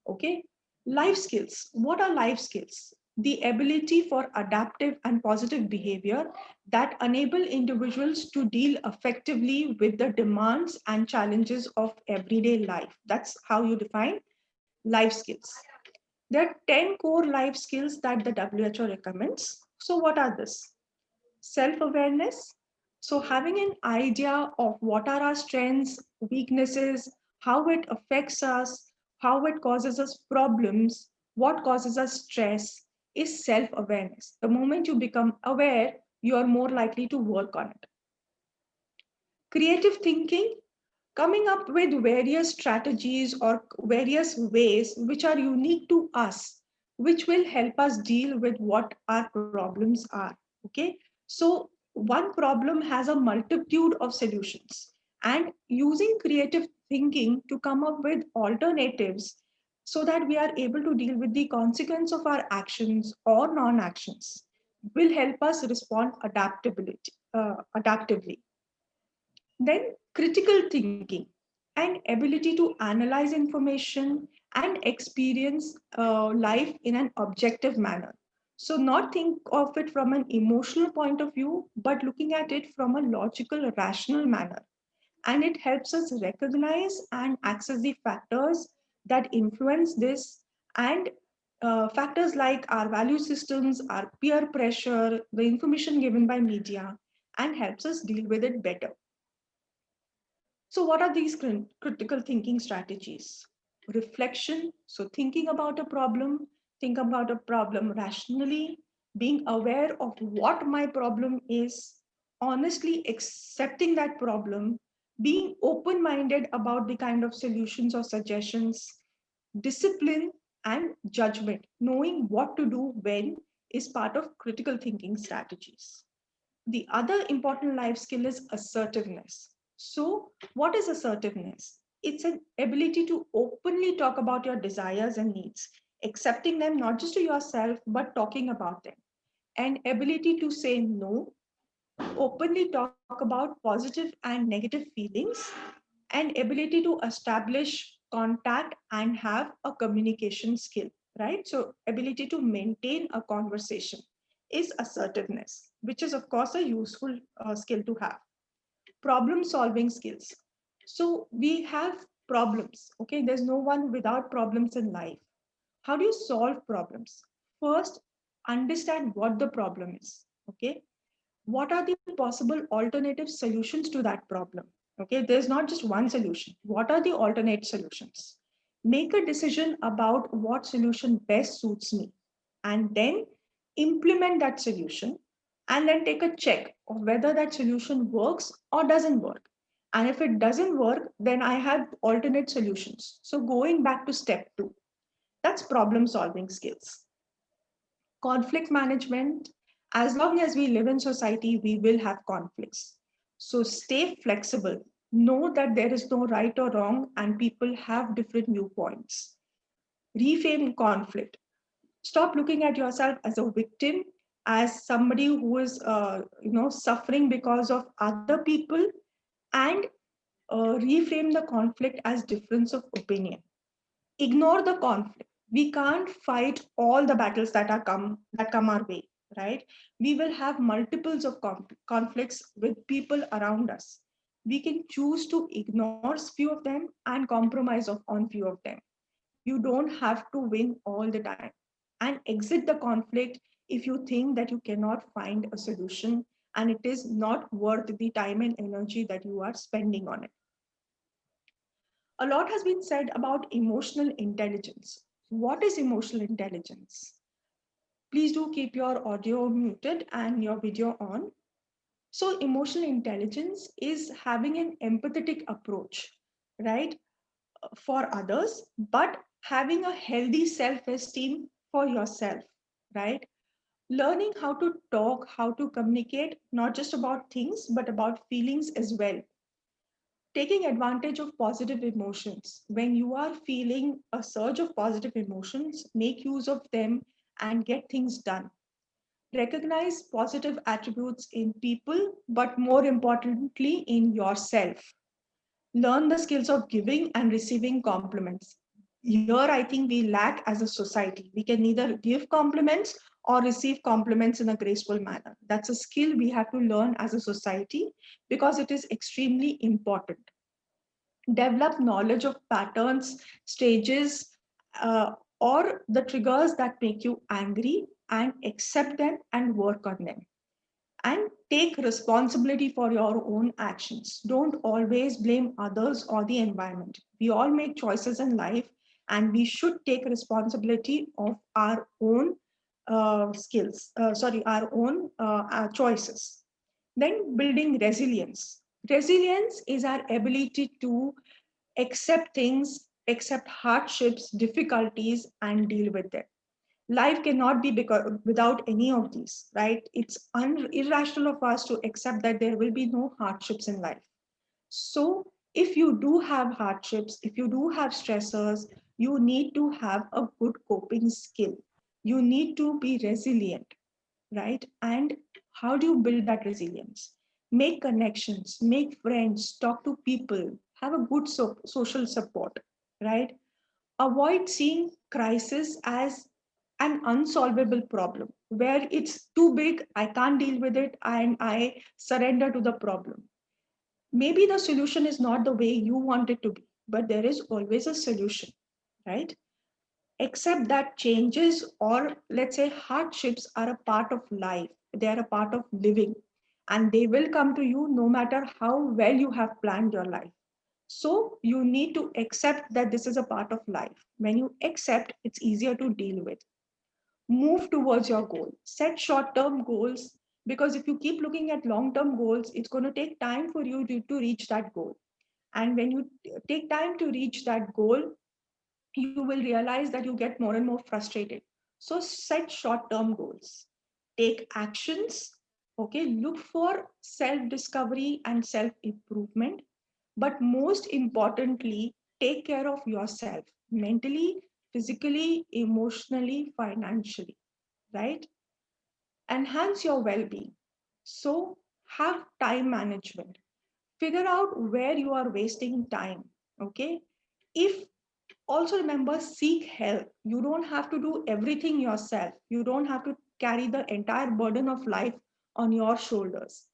Okay. Life skills. What are life skills? The ability for adaptive and positive behavior that enable individuals to deal effectively with the demands and challenges of everyday life. That's how you define life skills. There are 10 core life skills that the WHO recommends. So, what are this? Self awareness. So, having an idea of what are our strengths, weaknesses, how it affects us, how it causes us problems, what causes us stress is self awareness. The moment you become aware, you are more likely to work on it. Creative thinking, coming up with various strategies or various ways which are unique to us, which will help us deal with what our problems are. Okay. So, one problem has a multitude of solutions, and using creative thinking to come up with alternatives so that we are able to deal with the consequence of our actions or non actions will help us respond adaptively. Then critical thinking and ability to analyze information and experience life in an objective manner. So, not think of it from an emotional point of view, but looking at it from a logical, rational manner. And it helps us recognize and access the factors that influence this, and factors like our value systems, our peer pressure, the information given by media, and helps us deal with it better. So, what are these critical thinking strategies? Reflection. So, thinking about a problem, think about a problem rationally, being aware of what my problem is, honestly accepting that problem, being open minded about the kind of solutions or suggestions, discipline, and judgment. Knowing what to do when is part of critical thinking strategies. The other important life skill is assertiveness. So, what is assertiveness? It's an ability to openly talk about your desires and needs, accepting them not just to yourself, but talking about them. An ability to say no, openly talk about positive and negative feelings, and ability to establish contact and have a communication skill, right? So, ability to maintain a conversation is assertiveness, which is, of course, a useful skill to have. Problem solving skills. So, we have Problems. Okay, there's no one without problems in life. How do you solve problems? First, understand what the problem is. Okay, what are the possible alternative solutions to that problem? Okay, there's not just one solution. What are the alternate solutions? Make a decision about what solution best suits me, and then implement that solution, and then take a check of whether that solution works or doesn't work. And if it doesn't work, then I have alternate solutions. So going back to step 2, that's problem solving skills. Conflict management, as long as we live in society, we will have conflicts. So stay flexible. Know that there is no right or wrong, and people have different viewpoints. Reframe conflict. Stop looking at yourself as a victim, as somebody who is suffering because of other people, and reframe the conflict as difference of opinion. Ignore the conflict. We can't fight all the battles that come our way, right? We will have multiples of conflicts with people around us. We can choose to ignore few of them and compromise on few of them. You don't have to win all the time, and exit the conflict if you think that you cannot find a solution and it is not worth the time and energy that you are spending on it. A lot has been said about emotional intelligence. What is emotional intelligence? Please do keep your audio muted and your video on. So, emotional intelligence is having an empathetic approach, right, for others, but having a healthy self esteem for yourself, right? Learning how to talk, how to communicate, not just about things, but about feelings as well. Taking advantage of positive emotions. When you are feeling a surge of positive emotions, make use of them and get things done. Recognize positive attributes in people, but more importantly, in yourself. Learn the skills of giving and receiving compliments. Here, I think we lack as a society. We can neither give compliments or receive compliments in a graceful manner. That's a skill we have to learn as a society because it is extremely important. Develop knowledge of patterns, stages, or the triggers that make you angry, and accept them and work on them. And take responsibility for your own actions. Don't always blame others or the environment. We all make choices in life, and we should take responsibility of our own our own choices. Then, building resilience. Resilience is our ability to accept things, accept hardships, difficulties, and deal with them. Life cannot be without any of these, right? It's irrational of us to accept that there will be no hardships in life. So, if you do have hardships, if you do have stressors, you need to have a good coping skill. You need to be resilient, right? And how do you build that resilience? Make connections, make friends, talk to people, have a good social support, right? Avoid seeing crisis as an unsolvable problem where it's too big, I can't deal with it, and I surrender to the problem. Maybe the solution is not the way you want it to be, but there is always a solution, right? Accept that changes, or let's say hardships, are a part of life. They are a part of living, and they will come to you no matter how well you have planned your life. So you need to accept that this is a part of life. When you accept, it's easier to deal with. Move towards your goal. Set short term goals, because if you keep looking at long term goals, it's going to take time for you to reach that goal. And when you take time to reach that goal, you will realize that you get more and more frustrated. So set short term goals, take actions, okay, look for self discovery and self improvement, but most importantly, take care of yourself mentally, physically, emotionally, financially, right? Enhance your well being. So have time management. Figure out where you are wasting time, okay? If Also remember, seek help. You don't have to do everything yourself. You don't have to carry the entire burden of life on your shoulders.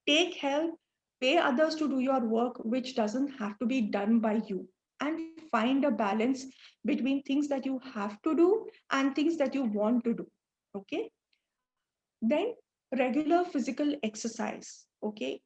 Take help, pay others to do your work, which doesn't have to be done by you. and find a balance between things that you have to do and things that you want to do. Okay. Then regular physical exercise. Okay.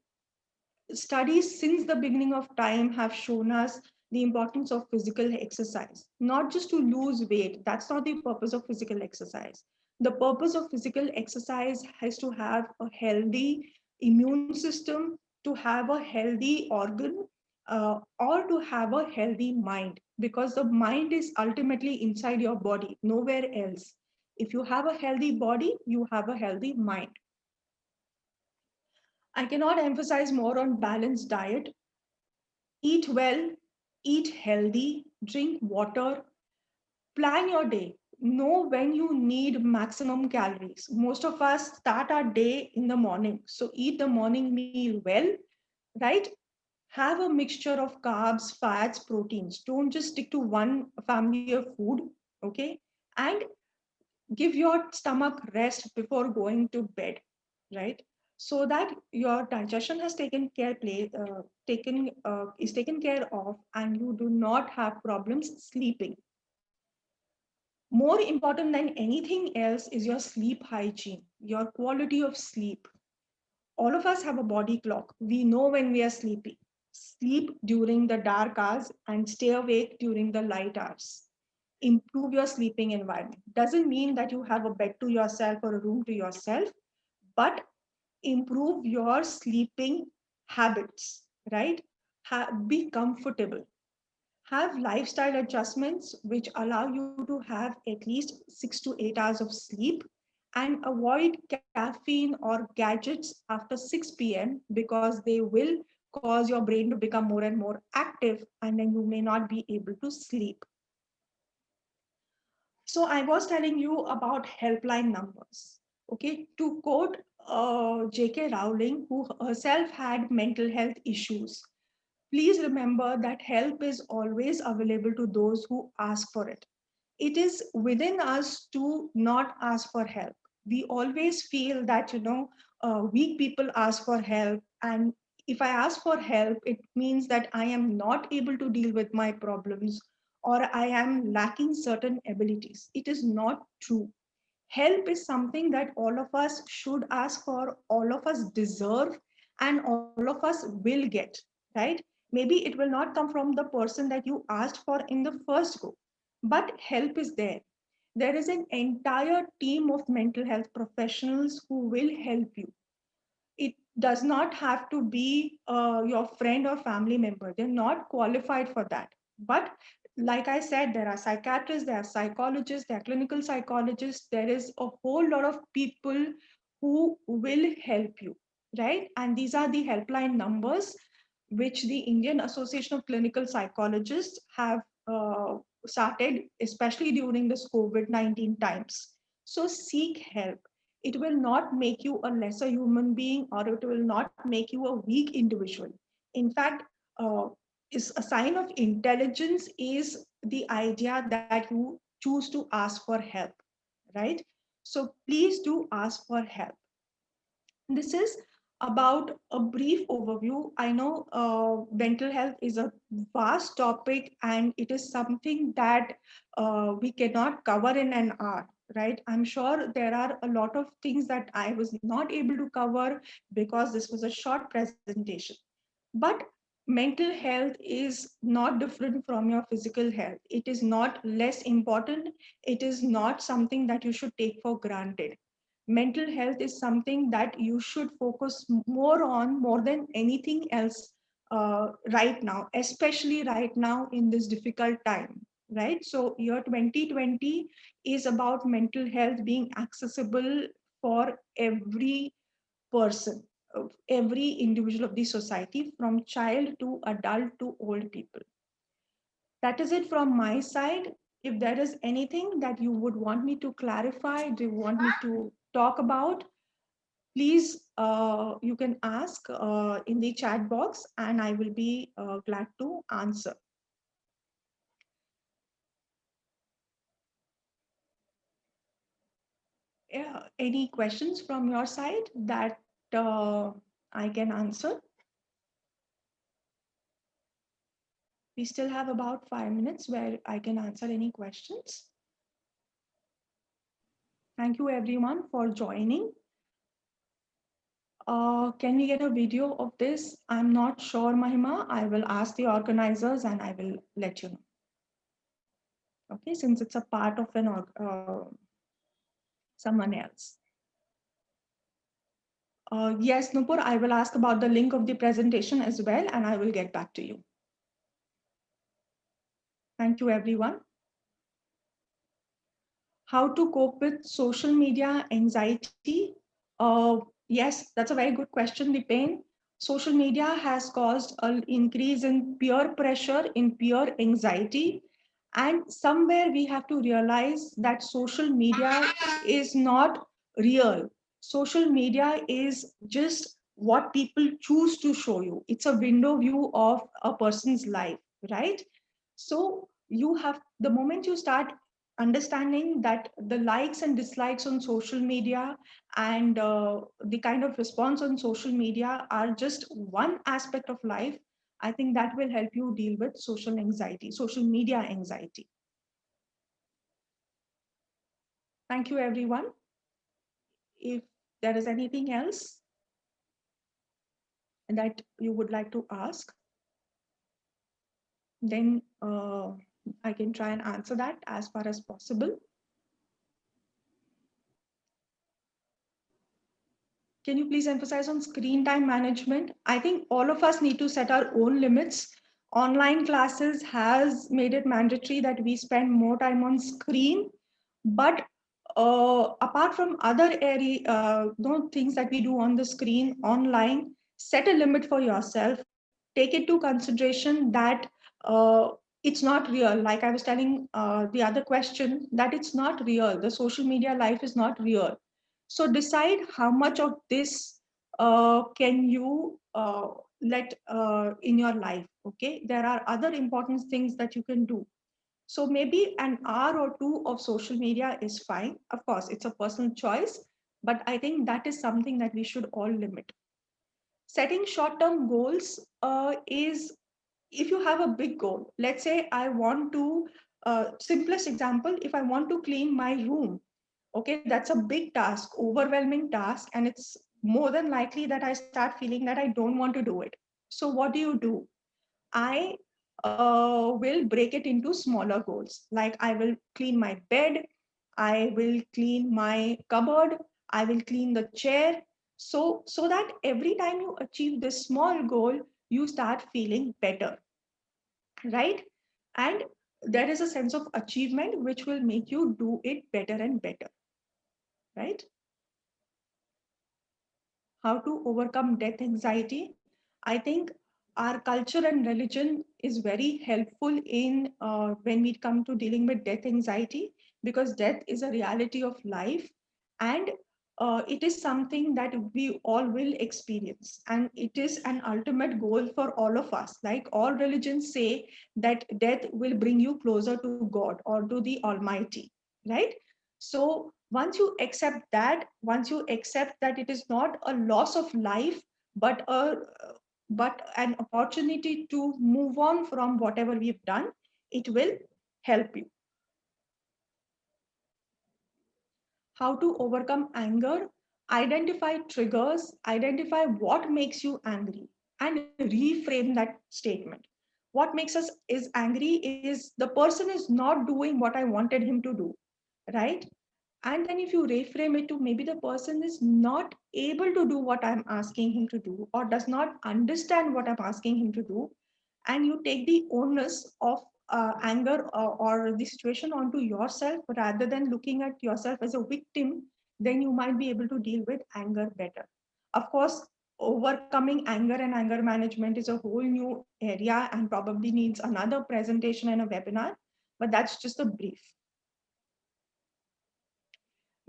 Studies since the beginning of time have shown us the importance of physical exercise, not just to lose weight. That's not the purpose of physical exercise. The purpose of physical exercise has to have a healthy immune system, to have a healthy organ, or to have a healthy mind, because the mind is ultimately inside your body, nowhere else. If you have a healthy body, you have a healthy mind. I cannot emphasize more on balanced diet. Eat well, eat healthy, drink water, plan your day. Know when you need maximum calories. Most of us start our day in the morning. So eat the morning meal well, right? Have a mixture of carbs, fats, proteins. Don't just stick to one family of food, okay? And give your stomach rest before going to bed, right? So that your digestion has taken care of, and you do not have problems sleeping. More important than anything else is your sleep hygiene, your quality of sleep. All of us have a body clock. We know when we are sleepy. Sleep during the dark hours and stay awake during the light hours. Improve your sleeping environment. Doesn't mean that you have a bed to yourself or a room to yourself, but improve your sleeping habits, right? Be comfortable. Have lifestyle adjustments which allow you to have at least 6 to 8 hours of sleep, and avoid caffeine or gadgets after 6 p.m. because they will cause your brain to become more and more active, and then you may not be able to sleep. So I was telling you about helpline numbers. Okay, to quote J.K. Rowling, who herself had mental health issues, please remember that help is always available to those who ask for it. It is within us to not ask for help. We always feel that, weak people ask for help. And if I ask for help, it means that I am not able to deal with my problems, or I am lacking certain abilities. It is not true. Help is something that all of us should ask for, all of us deserve, and all of us will get, right? Maybe it will not come from the person that you asked for in the first go, but help is there. There is an entire team of mental health professionals who will help you. It does not have to be your friend or family member. They're not qualified for that. But like I said, there are psychiatrists, there are psychologists, there are clinical psychologists. There is a whole lot of people who will help you, right? And these are the helpline numbers which the Indian Association of Clinical Psychologists have started, especially during this COVID-19 times. So seek help. It will not make you a lesser human being, or it will not make you a weak individual. In fact, uh, is a sign of intelligence is the idea that you choose to ask for help, right? So please do ask for help. This is about a brief overview. I know mental health is a vast topic, and it is something that we cannot cover in an hour, right? I'm sure there are a lot of things that I was not able to cover because this was a short presentation. But mental health is not different from your physical health. It is not less important. It is not something that you should take for granted. Mental health is something that you should focus more on, more than anything else, right now, especially right now in this difficult time, right? So year 2020 is about mental health being accessible for every person, every individual of the society, from child to adult to old people. That is it from my side. If there is anything that you would want me to clarify, do you want me to talk about, please, you can ask in the chat box, and I will be glad to answer. Yeah, any questions from your side that I can answer? We still have about 5 minutes where I can answer any questions. Thank you everyone for joining. Can we get a video of this? I'm not sure, Mahima. I will ask the organizers and I will let you know. Okay, since it's a part of someone else. Yes, Nupur, I will ask about the link of the presentation as well, and I will get back to you. Thank you, everyone. How to cope with social media anxiety? Yes, that's a very good question, Dipen. Social media has caused an increase in peer pressure, in peer anxiety. And somewhere we have to realize that social media is not real. Social media is just what people choose to show you. It's a window view of a person's life, right? So you have, the moment you start understanding that the likes and dislikes on social media and the kind of response on social media are just one aspect of life, I think that will help you deal with social anxiety, social media anxiety. Thank you, everyone. If there is anything else that you would like to ask, then I can try and answer that as far as possible. Can you please emphasize on screen time management? I think all of us need to set our own limits. Online classes has made it mandatory that we spend more time on screen, but apart from other area, things that we do on the screen online, set a limit for yourself. Take into consideration that it's not real. Like I was telling the other question, that it's not real. The social media life is not real. So decide how much of this can you let in your life. Okay, there are other important things that you can do. So maybe an hour or two of social media is fine. Of course, it's a personal choice, but I think that is something that we should all limit. Setting short-term goals is, if you have a big goal, let's say I want to, simplest example, if I want to clean my room, okay, that's a big task, overwhelming task, and it's more than likely that I start feeling that I don't want to do it. So what do? I will break it into smaller goals. Like I will clean my bed, I will clean my cupboard, I will clean the chair. So that every time you achieve this small goal, you start feeling better, right? And there is a sense of achievement which will make you do it better and better, right? How to overcome death anxiety? I think our culture and religion is very helpful in when we come to dealing with death anxiety, because death is a reality of life, and it is something that we all will experience, and it is an ultimate goal for all of us. Like all religions say that death will bring you closer to God or to the Almighty, right? So once you accept that it is not a loss of life, but a but an opportunity to move on from whatever we've done, it will help you. How to overcome anger? Identify triggers, identify what makes you angry, and reframe that statement. What makes us is angry is the person is not doing what I wanted him to do, right? And then if you reframe it to, maybe the person is not able to do what I'm asking him to do, or does not understand what I'm asking him to do, and you take the onus of anger or the situation onto yourself rather than looking at yourself as a victim, then you might be able to deal with anger better. Of course, overcoming anger and anger management is a whole new area and probably needs another presentation and a webinar, but that's just a brief.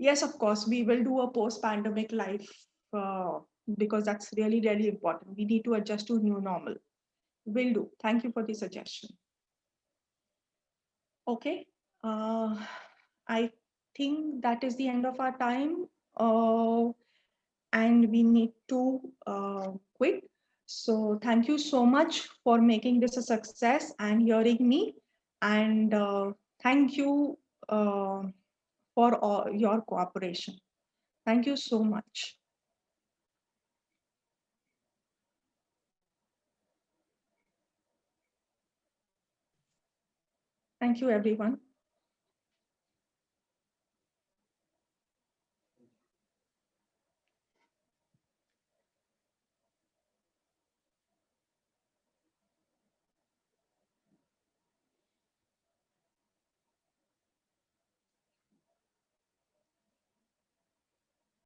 Yes, of course, we will do a post-pandemic life uh, because that's really, really important. We need to adjust to new normal. Will do. Thank you for the suggestion. Okay. Uh, I think that is the end of our time, and we need to quit. So thank you so much for making this a success and hearing me. And thank you for all your cooperation. Thank you so much. Thank you, everyone.